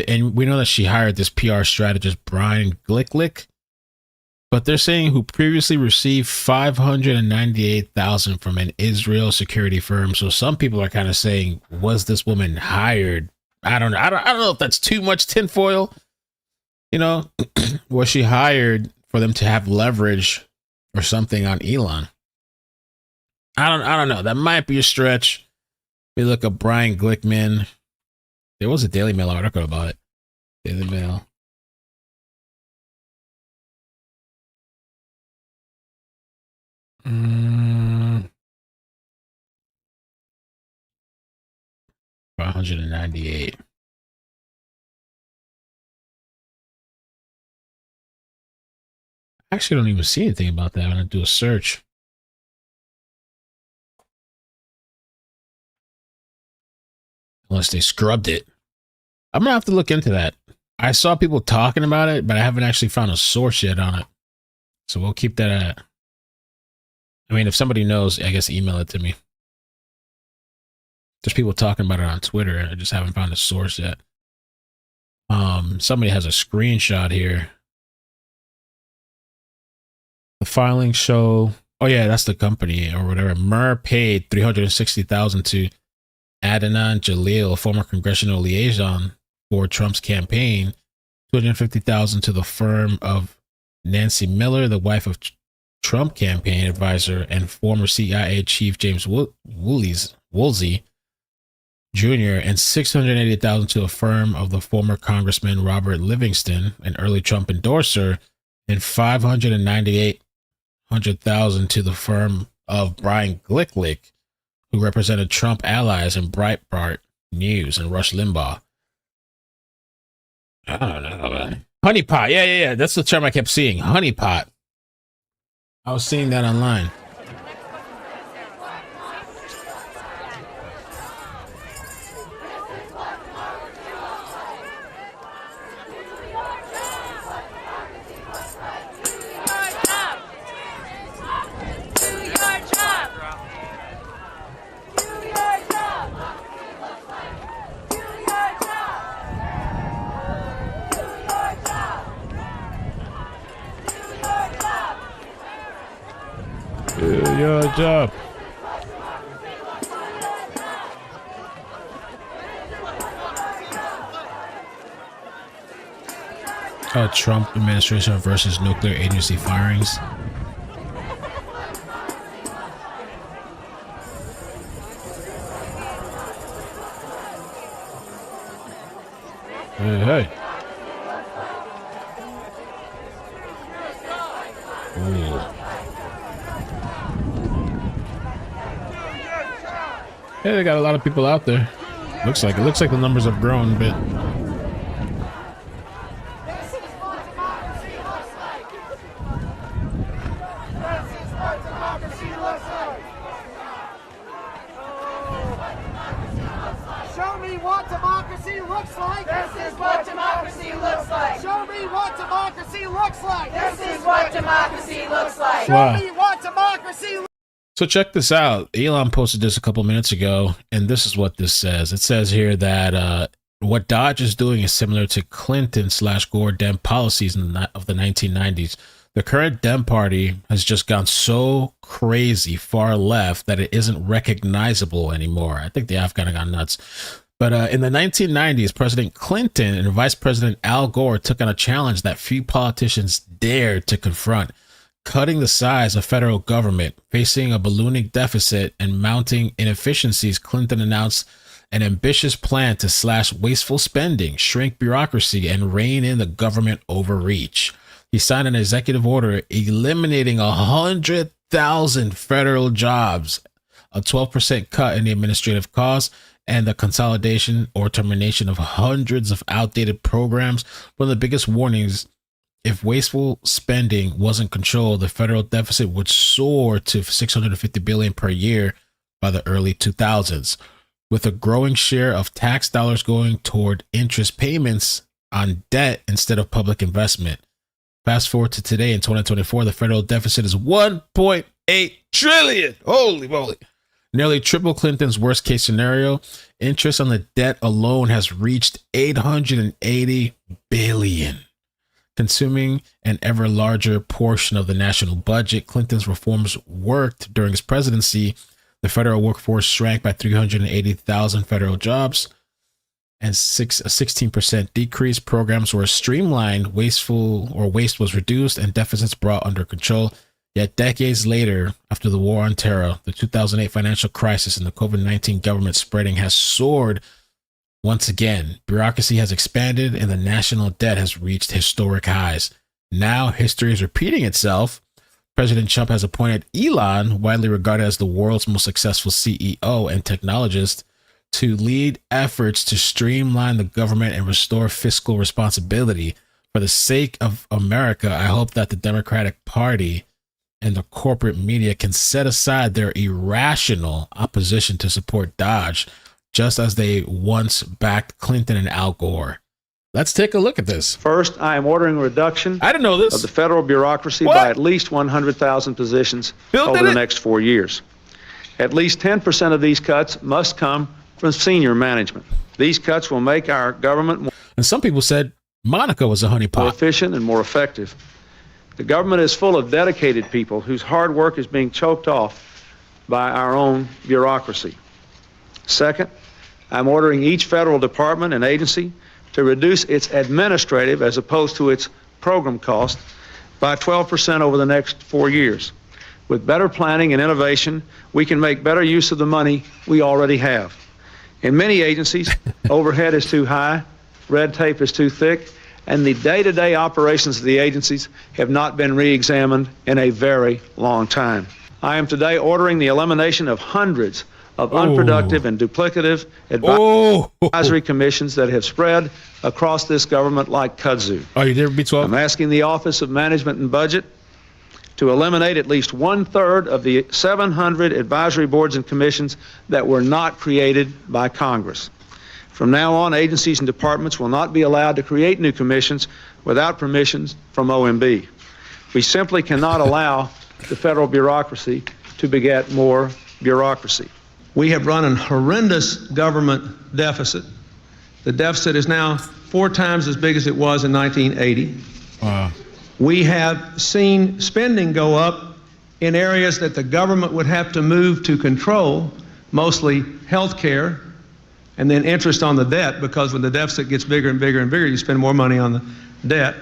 And we know that she hired this PR strategist, Brian Glicklick. But they're saying who previously received $598,000 from an Israel security firm. So some people are kind of saying, was this woman hired? I don't know. I don't know if that's too much tinfoil. You know, was she hired for them to have leverage or something on Elon? I don't know. That might be a stretch. We look up Brian Glickman. There was a Daily Mail article about it. Daily Mail. $598. I actually don't even see anything about that when I do a search. Unless they scrubbed it. I'm gonna have to look into that. I saw people talking about it, but I haven't actually found a source yet on it. So we'll keep that at. I mean, if somebody knows, I guess email it to me. There's people talking about it on Twitter, and I just haven't found a source yet. Somebody has a screenshot here. The filings show. Oh yeah, that's the company or whatever. Murr paid $360,000 to Adnan Jalil, former congressional liaison for Trump's campaign. $250,000 to the firm of Nancy Miller, the wife of Trump campaign advisor and former CIA chief James Woolsey Jr., and $680,000 to a firm of the former Congressman Robert Livingston, an early Trump endorser, and $598,000 to the firm of Brian Glicklick, who represented Trump allies in Breitbart News and Rush Limbaugh. I don't know, man. Honeypot. Yeah. That's the term I kept seeing. Honeypot. I was seeing that online. Do your job. Trump administration versus nuclear agency firings. Hey. Ooh. Hey, they got a lot of people out there. Looks like the numbers have grown a bit. Show me what democracy looks like. This is what democracy looks like. Show me what democracy looks like. This is what democracy looks like. Wow. Show me what democracy looks like. So check this out. Elon posted this a couple minutes ago, and this is what this says. It says here that what Dodge is doing is similar to Clinton/Gore Dem policies of the 1990s. The current Dem Party has just gone so crazy far left that it isn't recognizable anymore. I think they have kind of gone nuts. But in the 1990s, President Clinton and Vice President Al Gore took on a challenge that few politicians dared to confront: cutting the size of federal government. Facing a ballooning deficit and mounting inefficiencies, Clinton announced an ambitious plan to slash wasteful spending, shrink bureaucracy, and rein in the government overreach. He signed an executive order eliminating 100,000 federal jobs, a 12% cut in the administrative costs, and the consolidation or termination of hundreds of outdated programs. One of the biggest warnings: if wasteful spending wasn't controlled, the federal deficit would soar to $650 billion per year by the early 2000s, with a growing share of tax dollars going toward interest payments on debt instead of public investment. Fast forward to today in 2024, the federal deficit is $1.8 trillion. Holy moly. Nearly triple Clinton's worst case scenario. Interest on the debt alone has reached $880 billion, consuming an ever larger portion of the national budget. Clinton's reforms worked during his presidency. The federal workforce shrank by 380,000 federal jobs and a 16% decrease. Programs were streamlined, waste was reduced, and deficits brought under control. Yet decades later, after the war on terror, the 2008 financial crisis, and the COVID-19 government spreading has soared once again. Bureaucracy has expanded and the national debt has reached historic highs. Now history is repeating itself. President Trump has appointed Elon, widely regarded as the world's most successful CEO and technologist, to lead efforts to streamline the government and restore fiscal responsibility. For the sake of America, I hope that the Democratic Party and the corporate media can set aside their irrational opposition to support Dodge, just as they once backed Clinton and Al Gore. Let's take a look at this. First, I am ordering a reduction I didn't know this. of the federal bureaucracy by at least 100,000 positions over the next 4 years. At least 10% of these cuts must come from senior management. These cuts will make our government more, and some people said Monica was a honeypot, more efficient and more effective. The government is full of dedicated people whose hard work is being choked off by our own bureaucracy. Second, I'm ordering each federal department and agency to reduce its administrative as opposed to its program cost by 12% over the next 4 years. With better planning and innovation, we can make better use of the money we already have. In many agencies, overhead is too high, red tape is too thick, and the day-to-day operations of the agencies have not been re-examined in a very long time. I am today ordering the elimination of hundreds of unproductive and duplicative advisory commissions that have spread across this government like kudzu. You did B12? I'm asking the Office of Management and Budget to eliminate at least 1/3 of the 700 advisory boards and commissions that were not created by Congress. From now on, agencies and departments will not be allowed to create new commissions without permissions from OMB. We simply cannot allow the federal bureaucracy to beget more bureaucracy. We have run a horrendous government deficit. The deficit is now 4 times as big as it was in 1980. Wow. We have seen spending go up in areas that the government would have to move to control, mostly health care, and then interest on the debt, because when the deficit gets bigger and bigger and bigger, you spend more money on the debt.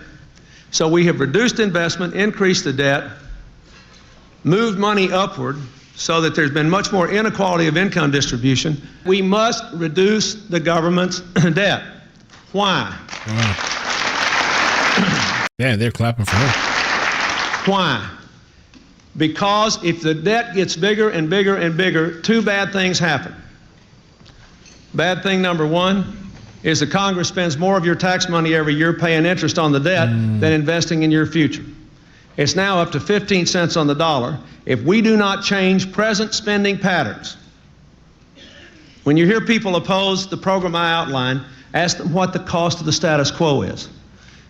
So we have reduced investment, increased the debt, moved money upward, so that there's been much more inequality of income distribution. We must reduce the government's debt. Why? Yeah, they're clapping for her. Why? Because if the debt gets bigger and bigger and bigger, 2 bad things happen. Bad thing number 1 is the Congress spends more of your tax money every year paying interest on the debt than investing in your future. It's now up to 15 cents on the dollar. If we do not change present spending patterns, when you hear people oppose the program I outlined, ask them what the cost of the status quo is.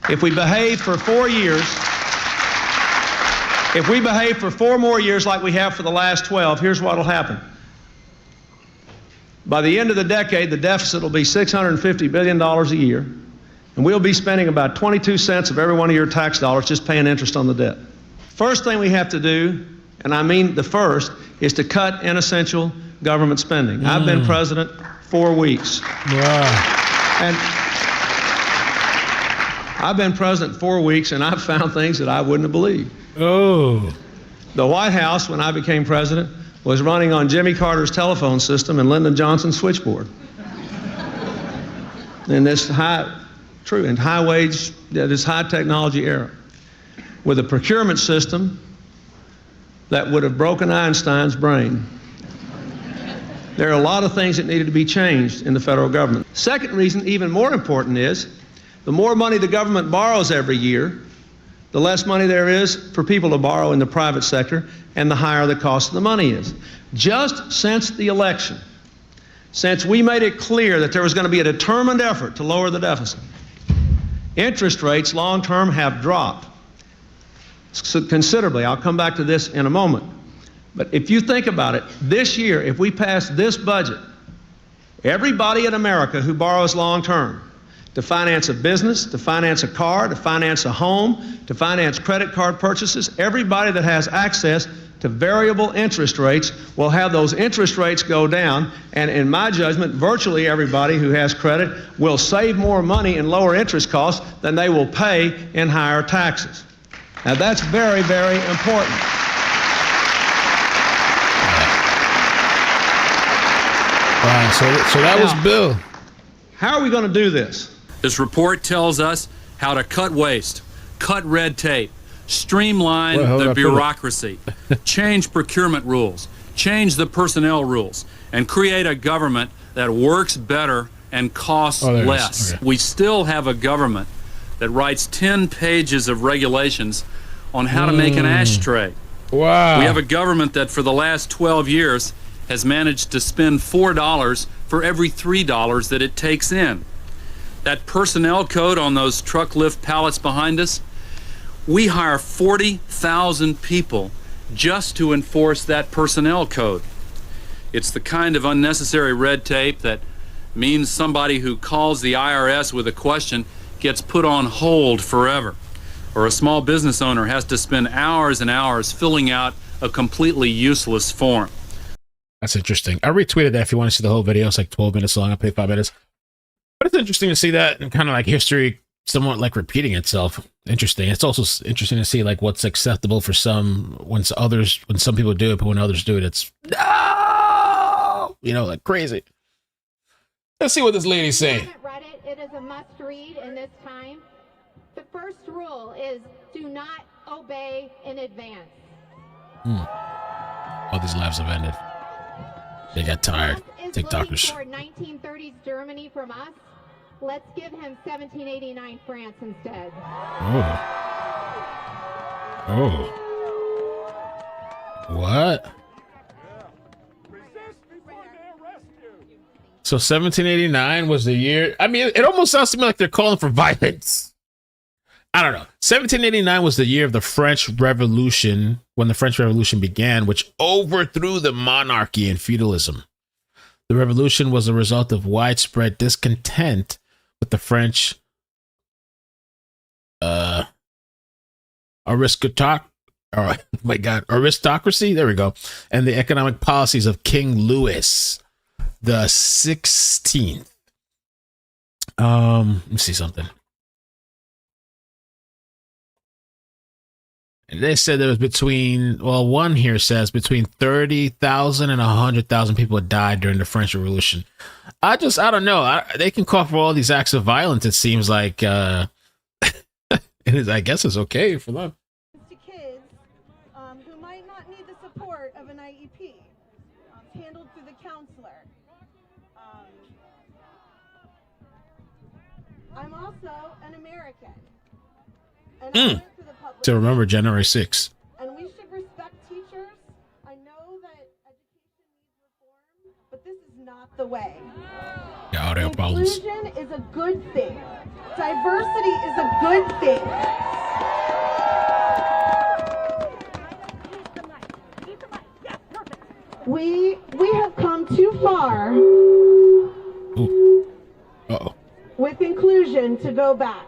If we behave for 4 years, if we behave for 4 more years like we have for the last 12, here's what will happen. By the end of the decade, the deficit will be $650 billion a year, and we'll be spending about 22 cents of every one of your tax dollars just paying interest on the debt. First thing we have to do, and I mean the first, is to cut inessential government spending. I've been president 4 weeks. And I've been president 4 weeks, and I've found things that I wouldn't have believed. The White House, when I became president, was running on Jimmy Carter's telephone system and Lyndon Johnson's switchboard. In this high technology era, with a procurement system that would have broken Einstein's brain. There are a lot of things that needed to be changed in the federal government. Second reason, even more important, is the more money the government borrows every year, the less money there is for people to borrow in the private sector, and the higher the cost of the money is. Just since the election, since we made it clear that there was going to be a determined effort to lower the deficit, interest rates long-term have dropped considerably. I'll come back to this in a moment. But if you think about it, this year, if we pass this budget, everybody in America who borrows long-term to finance a business, to finance a car, to finance a home, to finance credit card purchases, everybody that has access to variable interest rates will have those interest rates go down, and in my judgment, virtually everybody who has credit will save more money in lower interest costs than they will pay in higher taxes. Now that's very, very important. Wow, so that was Bill. How are we going to do this? This report tells us how to cut waste, cut red tape, streamline the bureaucracy, change procurement rules, change the personnel rules, and create a government that works better and costs less. Okay. We still have a government that writes 10 pages of regulations on how to make an ashtray. Wow. We have a government that for the last 12 years has managed to spend $4 for every $3 that it takes in. That personnel code on those truck lift pallets behind us, we hire 40,000 people just to enforce that personnel code. It's the kind of unnecessary red tape that means somebody who calls the IRS with a question gets put on hold forever, or a small business owner has to spend hours and hours filling out a completely useless form. That's interesting. I retweeted that if you want to see the whole video. It's like 12 minutes long. I played 5 minutes. But it's interesting to see that and kind of like history somewhat like repeating itself. Interesting. It's also interesting to see like what's acceptable for some when some people do it, but when others do it, it's no, like crazy. Let's see what this lady's saying. Read it. It is a must read in this time. The first rule is do not obey in advance. All these lives have ended. They got tired. TikTokers. For 1930s Germany from us. Let's give him 1789 France instead. Oh. What? So 1789 was the year. I mean, it almost sounds to me like they're calling for violence. I don't know. 1789 was the year of the French Revolution, when the French Revolution began, which overthrew the monarchy and feudalism. The revolution was a result of widespread discontent with the French aristocracy. There we go. And the economic policies of King Louis the 16th. Let me see something. They said there was one here says between 30,000 and 100,000 people died during the French Revolution. I don't know. They can call for all these acts of violence. It seems like, I guess it's okay for them. To kids who might not need the support of an IEP, handled through the counselor. I'm also an American. And To remember January 6th. And we should respect teachers. I know that education needs reform, but this is not the way. Yeah, audio problems. Inclusion is a good thing. Diversity is a good thing. We have come too far with inclusion to go back.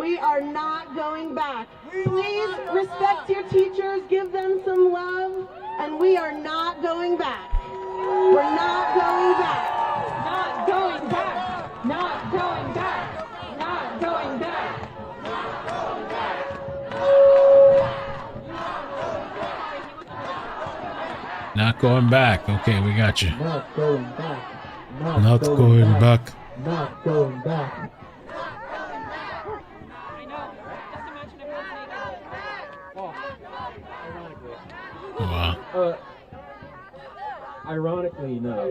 We are not going back. Please respect your teachers, give them some love, and we are not going back. We're not going back. Not going back. Not going back. Not going back. Not going back. Not going back. Okay, we got you. Not going back. Not going back. Not going back. Wow. Ironically enough,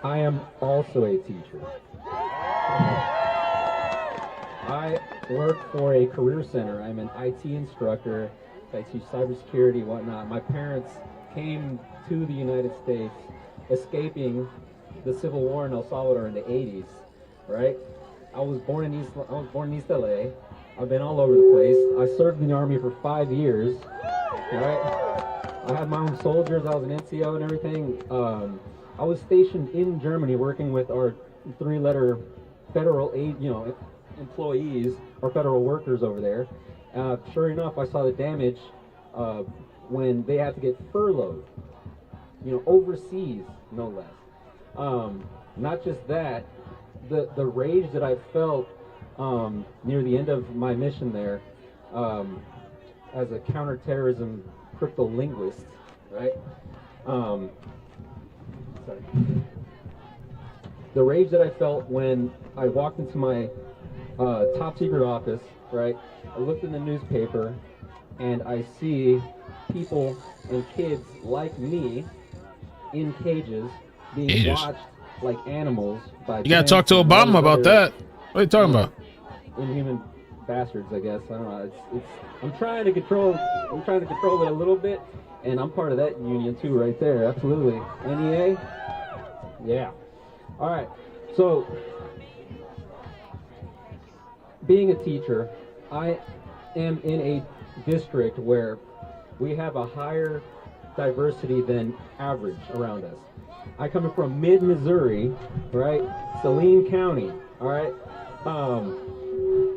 I am also a teacher. I work for a career center. I'm an IT instructor. I teach cybersecurity, whatnot. My parents came to the United States escaping the Civil War in El Salvador in the 80s, right? I was born in East LA. I've been all over the place. I served in the Army for 5 years, right? I had my own soldiers. I was an NCO and everything. I was stationed in Germany working with our 3-letter federal aid, employees or federal workers over there. Sure enough, I saw the damage when they had to get furloughed, overseas, no less. Not just that, the rage that I felt near the end of my mission there as a counterterrorism cryptolinguist, right? Sorry. The rage that I felt when I walked into my top secret office, right? I looked in the newspaper and I see people and kids like me in cages being watched like animals by You gotta talk to Obama about that. What are you talking about? Inhuman bastards, I guess. I don't know. It's I'm trying to control it a little bit, and I'm part of that union too, right there. Absolutely. NEA? Yeah. All right. So, being a teacher, I am in a district where we have a higher diversity than average around us. I come from mid-Missouri, right? Saline County, all right?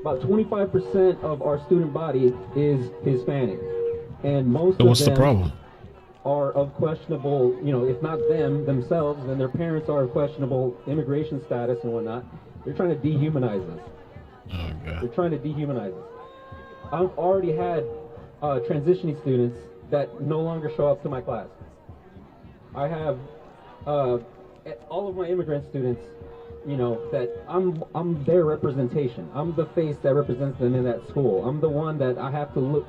About 25% of our student body is Hispanic, and most So what's of them the problem? are of questionable, if not themselves, then their parents are of questionable immigration status and whatnot. They're trying to dehumanize us. Oh, God. They're trying to dehumanize us. I've already had transitioning students that no longer show up to my class. I have all of my immigrant students, that I'm their representation. I'm the face that represents them in that school. I'm the one that I have to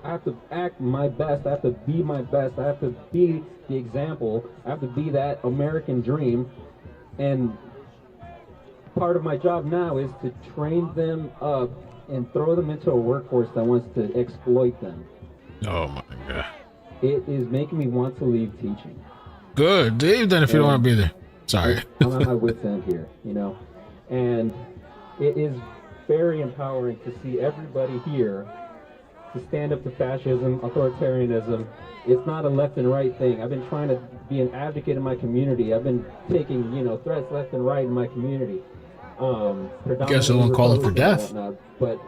act my best. I have to be my best. I have to be the example. I have to be that American dream. And part of my job now is to train them up and throw them into a workforce that wants to exploit them. Oh my God. It is making me want to leave teaching. Good. Leave then if you don't want to be there. Sorry. I'm at my wit's end here, and it is very empowering to see everybody here to stand up to fascism, authoritarianism. It's not a left and right thing. I've been trying to be an advocate in my community. I've been taking, threats left and right in my community. Guess I won't call it for death. But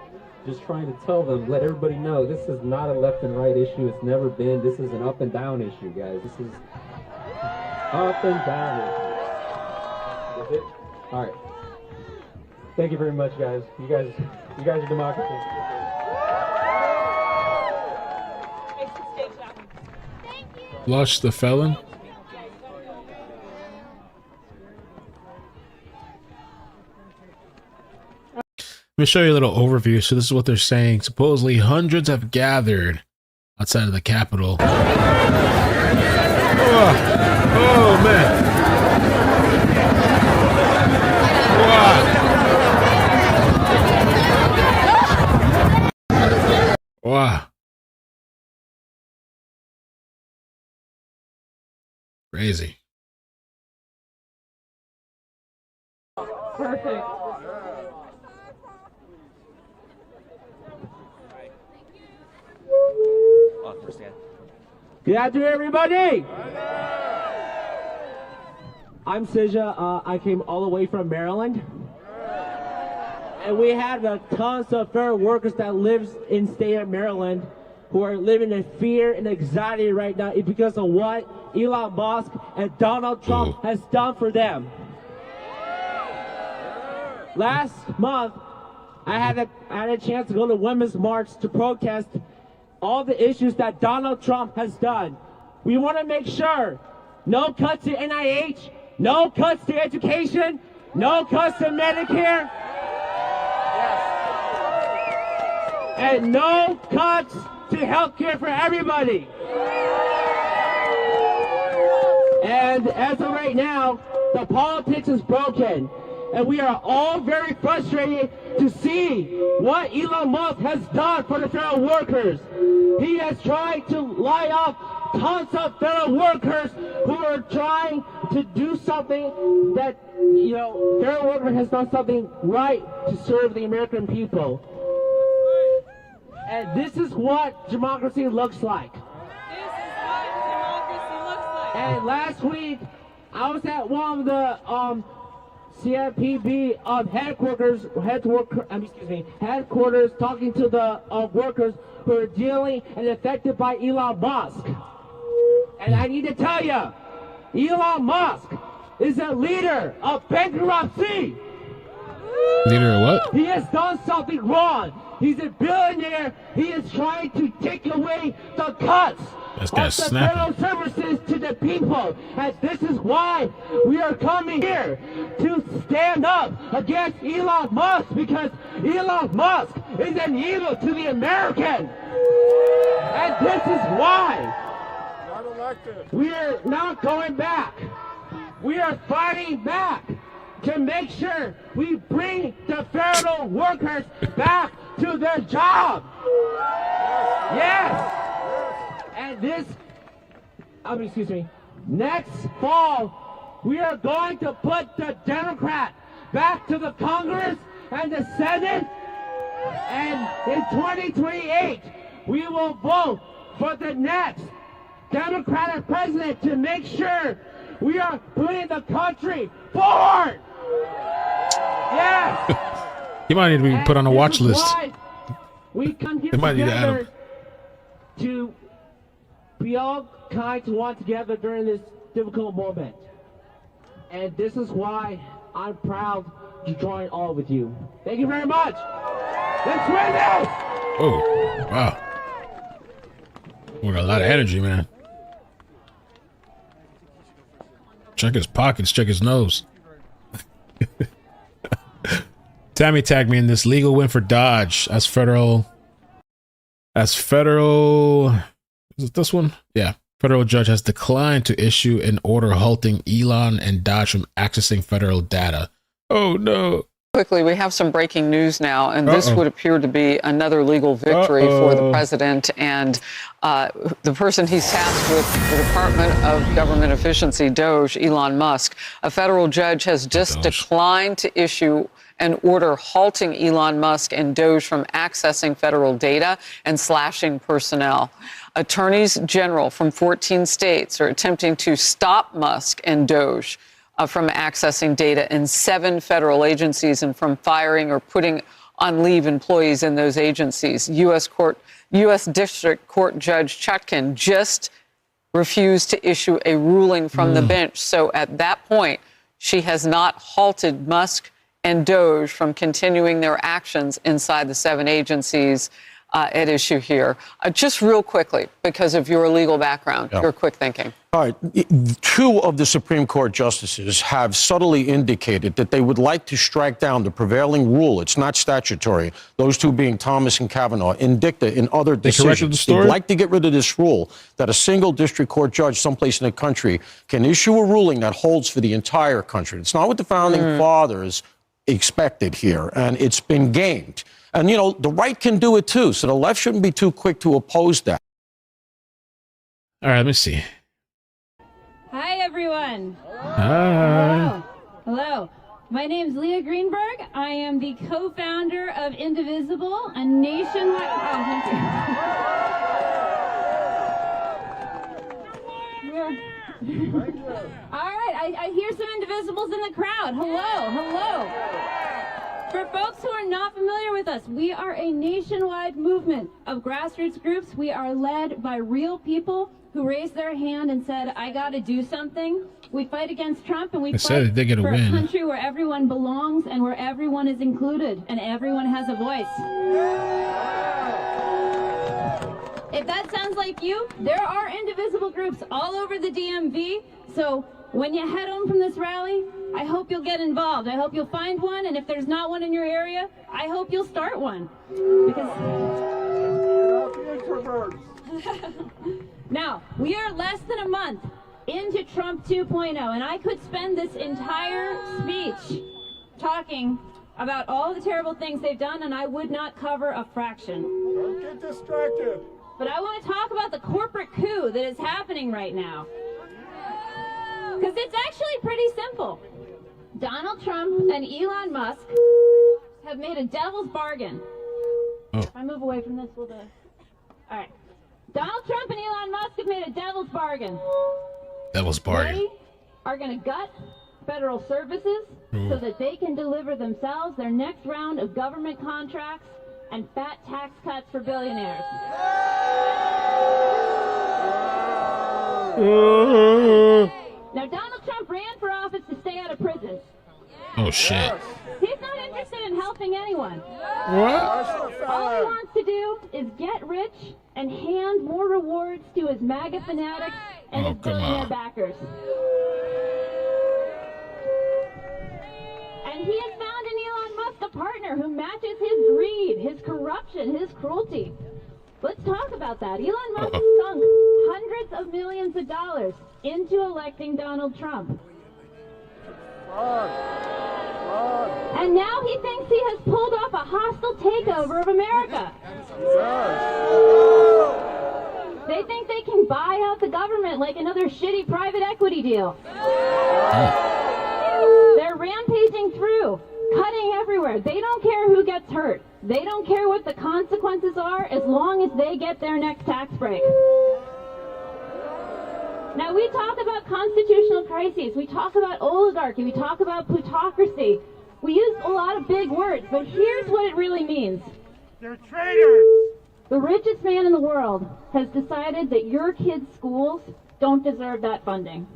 just trying to tell them, let everybody know, this is not a left and right issue. It's never been. This is an up and down issue, guys. This is up and down issue. Is it? All right. Thank you very much, guys. You guys are democracy. Flush the felon. Let me show you a little overview. So this is what they're saying. Supposedly hundreds have gathered outside of the Capitol. Oh man. Wow. Crazy. Perfect. Good afternoon, everybody. I'm Sija. I came all the way from Maryland. And we have tons of federal workers that live in state of Maryland who are living in fear and anxiety right now because of what Elon Musk and Donald Trump has done for them. Last month, I had a chance to go to Women's March to protest all the issues that Donald Trump has done. We want to make sure no cuts to NIH, no cuts to education, no cuts to Medicare, and no cuts to health care for everybody. And as of right now, the politics is broken. And we are all very frustrated to see what Elon Musk has done for the federal workers. He has tried to lie off tons of federal workers who are trying to do something that, federal worker has done something right to serve the American people. And this is what democracy looks like. And last week, I was at one of the CFPB headquarters talking to the workers who are dealing and affected by Elon Musk. And I need to tell you, Elon Musk is a leader of bankruptcy. Leader of what? He has done something wrong. He's a billionaire. He is trying to take away the cuts This guy's of the federal services to the people. And this is why we are coming here to stand up against Elon Musk, because Elon Musk is an evil to the American. And this is why we are not going back. We are fighting back to make sure we bring the federal workers back to their job. Yes. And next fall, we are going to put the Democrat back to the Congress and the Senate. And in 2028, we will vote for the next Democratic president to make sure we are putting the country forward. Yes. He might need to be put on a watch list. We come here They might need to add him. together to be all kind to one together during this difficult moment. And this is why I'm proud to join all with you. Thank you very much. Let's win this! Oh, wow. We got a lot of energy, man. Check his pockets, check his nose. Tammy tagged me in this legal win for Dodge. As federal. Is it this one? Yeah. Federal judge has declined to issue an order halting Elon and Dodge from accessing federal data. Oh no. Quickly, we have some breaking news now, and this would appear to be another legal victory for the president and the person he's tasked with the Department of Government Efficiency, DOGE, Elon Musk. A federal judge has just declined to issue an order halting Elon Musk and DOGE from accessing federal data and slashing personnel. Attorneys general from 14 states are attempting to stop Musk and DOGE from accessing data in 7 federal agencies and from firing or putting on leave employees in those agencies. U.S. District Court Judge Chutkan just refused to issue a ruling from the bench. So at that point, she has not halted Musk and DOGE from continuing their actions inside the 7 agencies at issue here. Just real quickly, because of your legal background, your quick thinking. All right. 2 of the Supreme Court justices have subtly indicated that they would like to strike down the prevailing rule. It's not statutory. Those 2 being Thomas and Kavanaugh. In dicta, in other decisions, they'd like to get rid of this rule that a single district court judge someplace in the country can issue a ruling that holds for the entire country. It's not what the founding fathers expected here, and it's been gamed. And, the right can do it too, so the left shouldn't be too quick to oppose that. All right, let me see. Hi, everyone. Hi. Hello. My name's Leah Greenberg. I am the co-founder of Indivisible, a nationwide... Oh, thank you. All right, I hear some Indivisibles in the crowd. Hello. For folks who are not familiar with us, we are a nationwide movement of grassroots groups. We are led by real people who raised their hand and said, I got to do something. We fight against Trump, and we fight for a country where everyone belongs and where everyone is included and everyone has a voice. If that sounds like you, there are indivisible groups all over the DMV. So when you head home from this rally, I hope you'll get involved. I hope you'll find one, and if there's not one in your area, I hope you'll start one. Now, we are less than a month into Trump 2.0, and I could spend this entire speech talking about all the terrible things they've done, and I would not cover a fraction. Don't get distracted. But I want to talk about the corporate coup that is happening right now. Because it's actually pretty simple. Donald Trump and Elon Musk have made a devil's bargain. Oh. If I move away from this, we'll do it. All right. Donald Trump and Elon Musk have made a devil's bargain. Devil's bargain. They are going to gut federal services so that they can deliver themselves their next round of government contracts and fat tax cuts for billionaires. Now, Donald Trump ran for office to stay out of prison. Oh, shit. He's not interested in helping anyone. What? All he wants to do is get rich and hand more rewards to his MAGA fanatics and his billionaire backers. And he has found in Elon Musk a partner who matches his greed, his corruption, his cruelty. Let's talk about that. Elon Musk sunk hundreds of millions of dollars into electing Donald Trump. And now he thinks he has pulled off a hostile takeover of America. They think they can buy out the government like another shitty private equity deal. They're rampaging through, cutting everywhere. They don't care who gets hurt. They don't care what the consequences are as long as they get their next tax break. Now, we talk about constitutional crises. We talk about oligarchy. We talk about plutocracy. We use a lot of big words, but here's what it really means. They're traitors. The richest man in the world has decided that your kids' schools don't deserve that funding.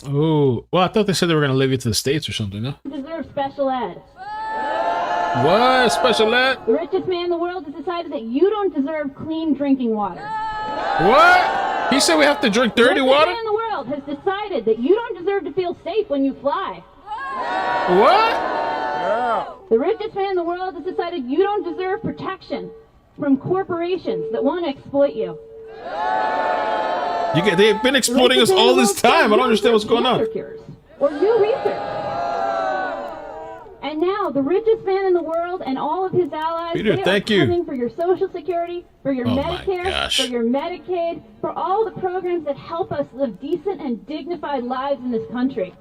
Oh, well, I thought they said they were going to leave it to the states or something, no? Deserve special ed. What? Special ed? The richest man in the world has decided that you don't deserve clean drinking water. What? He said we have to drink dirty water? The richest man in the world has decided that you don't deserve to feel safe when you fly. What? The richest man in the world has decided you don't deserve protection from corporations that want to exploit you. They've been exploiting us all this time. I don't understand what's going on. Or new research. And now the richest man in the world and all of his allies, Peter, they thank are you. coming for your Social Security, for your Medicare, for your Medicaid, for all the programs that help us live decent and dignified lives in this country.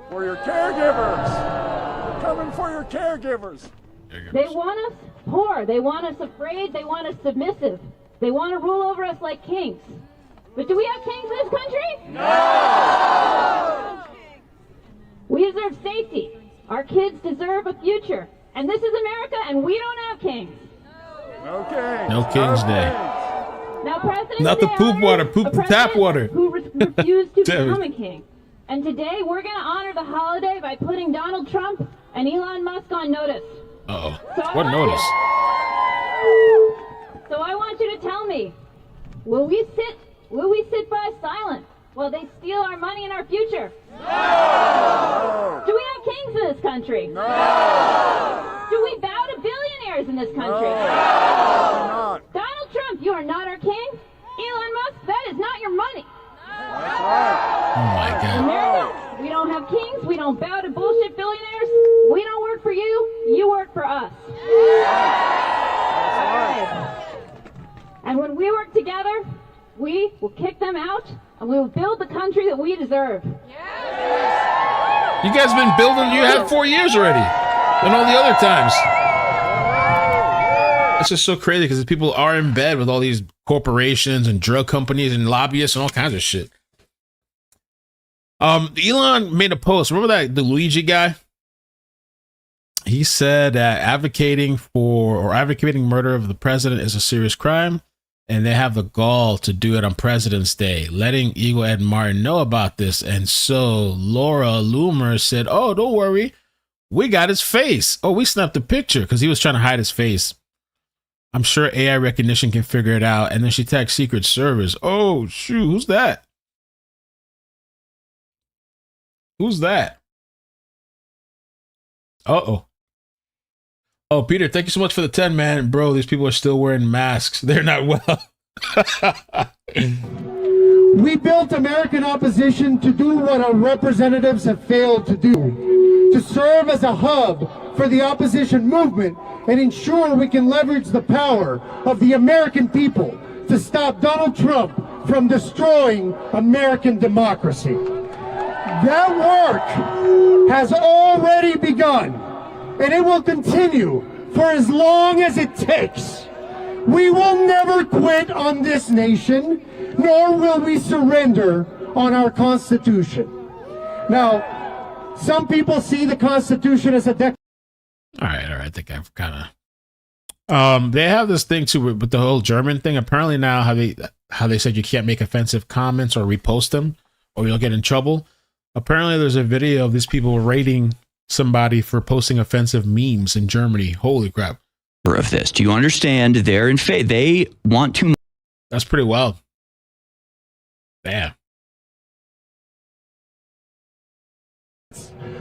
For your caregivers. They're coming for your caregivers. They want us poor. They want us afraid. They want us submissive. They want to rule over us like kings. But do we have kings in this country? No! We deserve safety. Our kids deserve a future. And this is America, and we don't have kings. Okay. No King's Day. Now, President Not the poop water, poop the tap water. Who refused to become a king. And today, we're going to honor the holiday by putting Donald Trump and Elon Musk on notice. Uh-oh. So What notice? So I want you to tell me, will we sit by silent while they steal our money and our future? No! Do we have kings in this country? No! Do we bow to billionaires in this country? No! Donald Trump, you are not our king. Elon Musk, that is not your money. That's right. Oh my God. America, we don't have kings. We don't bow to bullshit billionaires. We don't work for you. You work for us. That's right. And when we work together, we will kick them out, and we will build the country that we deserve. You guys been building, you had 4 years already. And all the other times. It's just so crazy because people are in bed with all these corporations and drug companies and lobbyists and all kinds of shit. Elon made a post. Remember that the Luigi guy He said that advocating murder of the president is a serious crime, and they have the gall to do it on President's Day, letting Eagle Ed Martin know about this. And so Laura Loomer said, "Oh, don't worry, we got his face. Oh, we snapped a picture," because he was trying to hide his face. I'm sure AI recognition can figure it out. And then she tagged Secret Service. Oh, shoot, who's that? Who's that? Uh-oh. Oh, Peter, thank you so much for the 10, man. Bro, these people are still wearing masks. They're not well. We built American opposition to do what our representatives have failed to do, to serve as a hub for the opposition movement and ensure we can leverage the power of the American people to stop Donald Trump from destroying American democracy. That work has already begun, and it will continue for as long as it takes. We will never quit on this nation, nor will we surrender on our Constitution. Now, some people see the Constitution as a declaration. All right. I think I've kind of... they have this thing too with the whole German thing. Apparently now how they said you can't make offensive comments or repost them or you'll get in trouble. Apparently there's a video of these people rating somebody for posting offensive memes in Germany. Holy crap. Of this. Do you understand? They're in faith. They want to. That's pretty wild. Damn.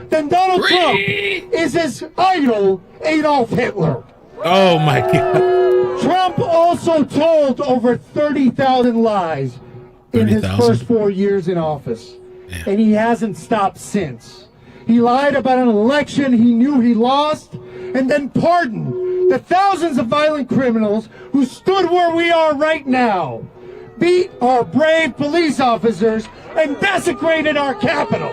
Then Donald Trump is his idol, Adolf Hitler. Oh my God. Trump also told over 30,000 lies in his first 4 years in office. Yeah. And he hasn't stopped since. He lied about an election he knew he lost and then pardoned the thousands of violent criminals who stood where we are right now, beat our brave police officers, and desecrated our Capitol.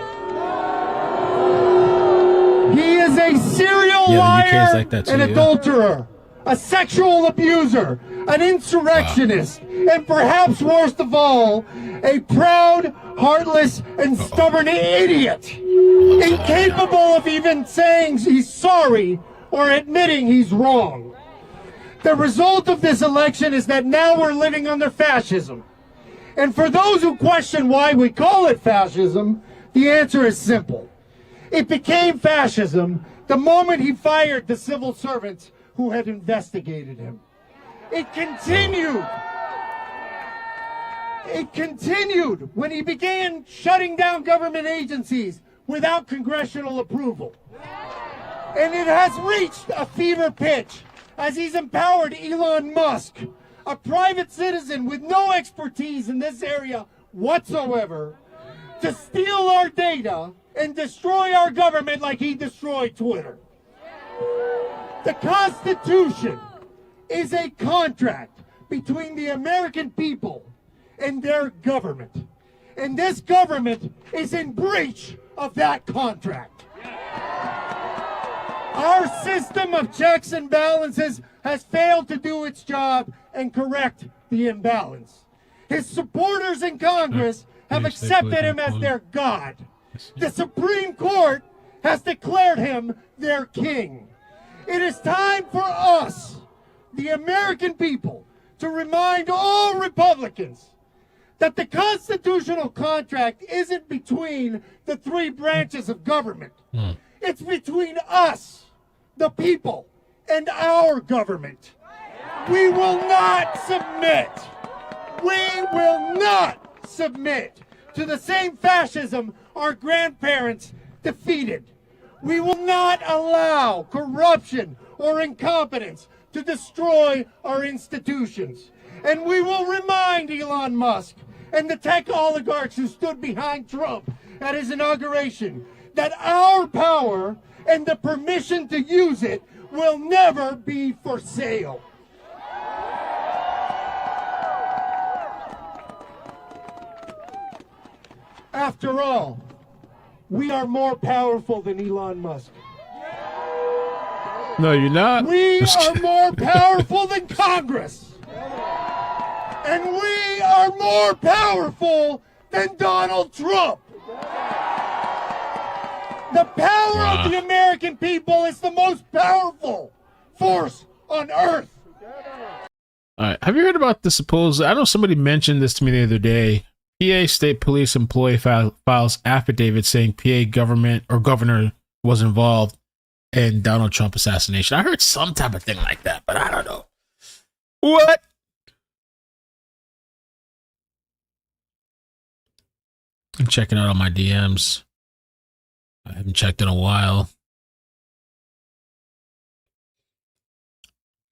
He is a serial liar like that too, and adulterer, a sexual abuser, an insurrectionist, and perhaps worst of all, a proud, heartless, and stubborn idiot, incapable of even saying he's sorry or admitting he's wrong. The result of this election is that now we're living under fascism. And for those who question why we call it fascism, the answer is simple. It became fascism the moment he fired the civil servants who had investigated him. It continued when he began shutting down government agencies without congressional approval. And it has reached a fever pitch as he's empowered Elon Musk, a private citizen with no expertise in this area whatsoever, to steal our data and destroy our government like he destroyed Twitter. The Constitution is a contract between the American people and their government. And this government is in breach of that contract. Our system of checks and balances has failed to do its job and correct the imbalance. His supporters in Congress have accepted him as their god. The Supreme Court has declared him their king. It is time for us, the American people, to remind all Republicans that the constitutional contract isn't between the three branches of government. It's between us, the people, and our government. We will not submit. We will not submit to the same fascism our grandparents defeated. We will not allow corruption or incompetence to destroy our institutions. And we will remind Elon Musk and the tech oligarchs who stood behind Trump at his inauguration that our power and the permission to use it will never be for sale. After all, we are more powerful than Elon Musk. No, you're not. We are more powerful than Congress. And we are more powerful than Donald Trump. The power of the American people is the most powerful force on earth. All right. Have you heard about the supposed? I know somebody mentioned this to me the other day. PA State Police employee files affidavit saying PA government or governor was involved in Donald Trump assassination. I heard some type of thing like that, but I don't know. What? I'm checking out all my DMs. I haven't checked in a while.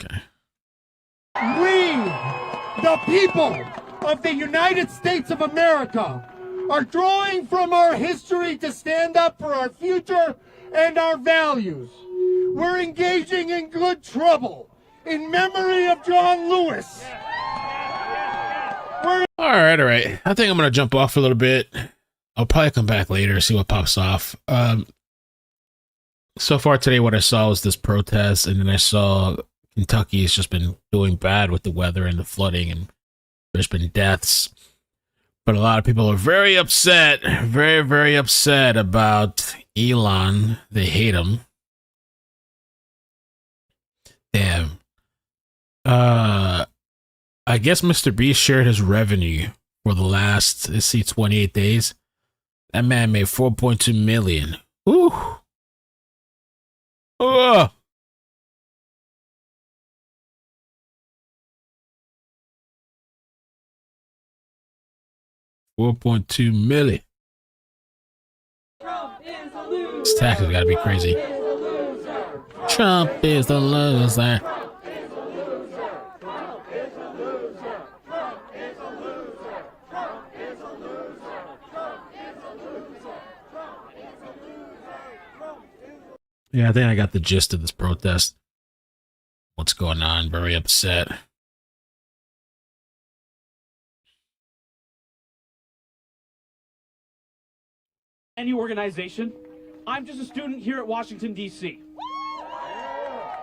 Okay. We, the people of the United States of America, are drawing from our history to stand up for our future and our values. We're engaging in good trouble in memory of John Lewis. All right. I think I'm going to jump off for a little bit. I'll probably come back later, see what pops off. So far today, what I saw was this protest, and then I saw Kentucky has just been doing bad with the weather and the flooding, and there's been deaths. But a lot of people are very upset, very, very upset about Elon. They hate him. Damn. I guess Mr. Beast shared his revenue for the last, let's see, 28 days. That man made 4.2 million. Ooh. Oh. $4.2 million. This tax has got to be crazy. Trump is the loser. Yeah, I think I got the gist of this protest. What's going on? Very upset. Any organization. I'm just a student here at Washington, D.C.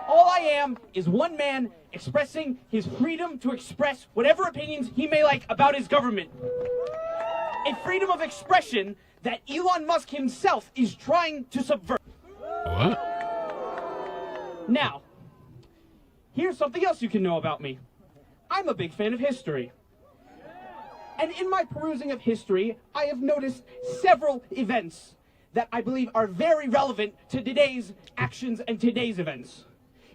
All I am is one man expressing his freedom to express whatever opinions he may like about his government. A freedom of expression that Elon Musk himself is trying to subvert. What? Now, here's something else you can know about me. I'm a big fan of history. And in my perusing of history, I have noticed several events that I believe are very relevant to today's actions and today's events.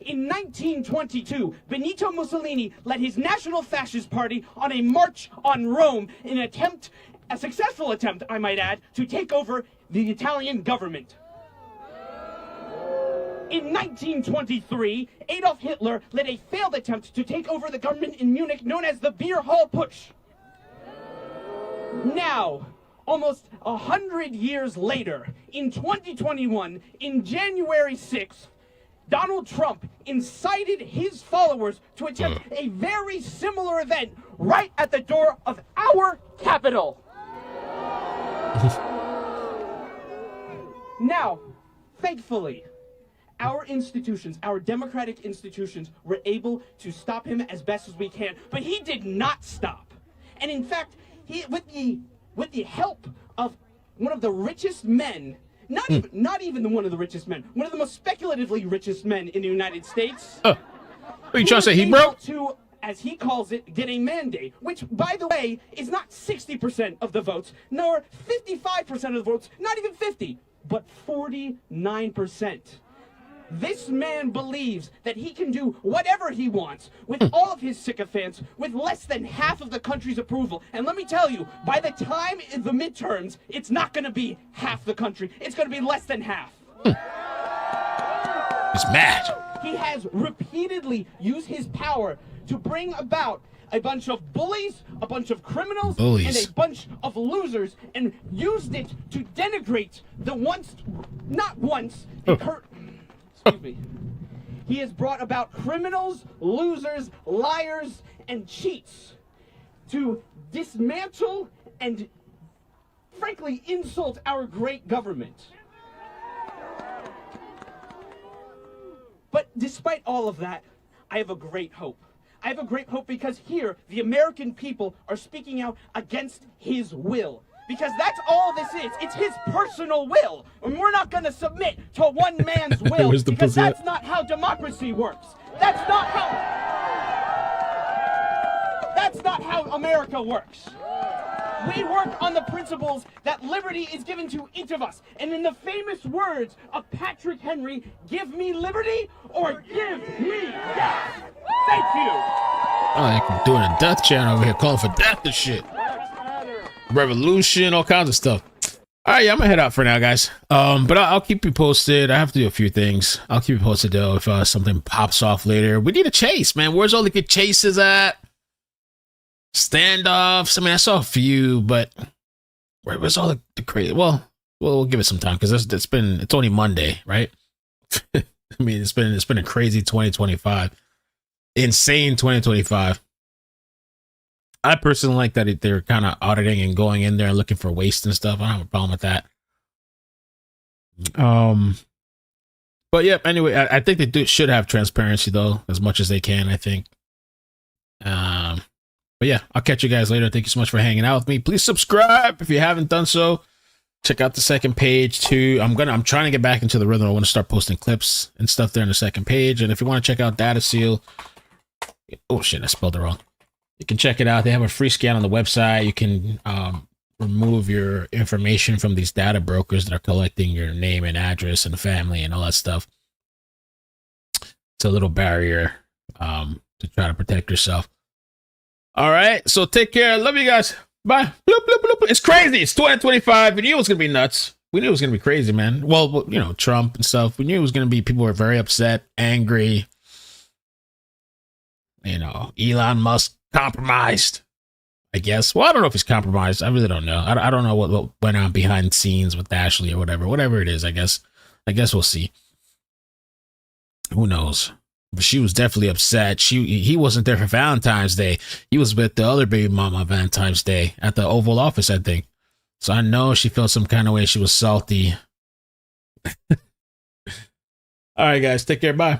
In 1922, Benito Mussolini led his National Fascist Party on a march on Rome in an attempt, a successful attempt, I might add, to take over the Italian government. In 1923, Adolf Hitler led a failed attempt to take over the government in Munich known as the Beer Hall Putsch. Now, almost 100 years later, in 2021, in January 6th, Donald Trump incited his followers to attempt a very similar event right at the door of our Capitol. Now, thankfully, our institutions, our democratic institutions, were able to stop him as best as we can, but he did not stop. And in fact, he, with the help of one of the richest men, not even one of the richest men, one of the most speculatively richest men in the United States. What are you trying to say, he broke? To, as he calls it, get a mandate, which, by the way, is not 60% of the votes, nor 55% of the votes, not even 50, but 49%. This man believes that he can do whatever he wants with all of his sycophants with less than half of the country's approval. And let me tell you, by the time in the midterms, it's not going to be half the country. It's going to be less than half. He's mad. He has repeatedly used his power to bring about a bunch of bullies, a bunch of criminals, and a bunch of losers, and used it to denigrate the excuse me. He has brought about criminals, losers, liars, and cheats to dismantle and, frankly, insult our great government. But despite all of that, I have a great hope. I have a great hope because here, the American people are speaking out against his will. Because that's all this is. It's his personal will. And we're not going to submit to one man's will because that's not how democracy works. That's not how America works. We work on the principles that liberty is given to each of us. And in the famous words of Patrick Henry, give me liberty or give me death. Thank you. Oh, I'm doing a death chant over here, calling for death and shit. Revolution, all kinds of stuff. All right, yeah, I'm gonna head out for now, guys. But I'll keep you posted. I have to do a few things. I'll keep you posted though if something pops off later. We need a chase, man. Where's all the good chases at? Standoffs. I mean, I saw a few, but where's all the crazy? Well, we'll give it some time because it's only Monday, right? I mean, it's been a crazy 2025, insane 2025. I personally like that they're kind of auditing and going in there and looking for waste and stuff. I don't have a problem with that. But yeah, anyway, I think they should have transparency though, as much as they can, I think. But yeah, I'll catch you guys later. Thank you so much for hanging out with me. Please subscribe if you haven't done so. Check out the second page too. I'm trying to get back into the rhythm. I want to start posting clips and stuff there on the second page. And if you want to check out Data Seal, oh shit, I spelled it wrong. You can check it out. They have a free scan on the website. You can remove your information from these data brokers that are collecting your name and address and family and all that stuff. It's a little barrier to try to protect yourself. All right. So take care. Love you guys. Bye. Bloop, bloop, bloop. It's crazy. It's 2025. We knew it was going to be nuts. We knew it was going to be crazy, man. Well, you know, Trump and stuff. We knew it was going to be, people were very upset, angry. You know, Elon Musk compromised, I guess. Well, I don't know if he's compromised. I really don't know. I don't know what went on behind the scenes with Ashley or whatever it is. I guess we'll see. Who knows? But she was definitely upset. He wasn't there for Valentine's Day. He was with the other baby mama on Valentine's Day at the Oval Office, I think. So I know she felt some kind of way. She was salty. All right, guys, take care. Bye.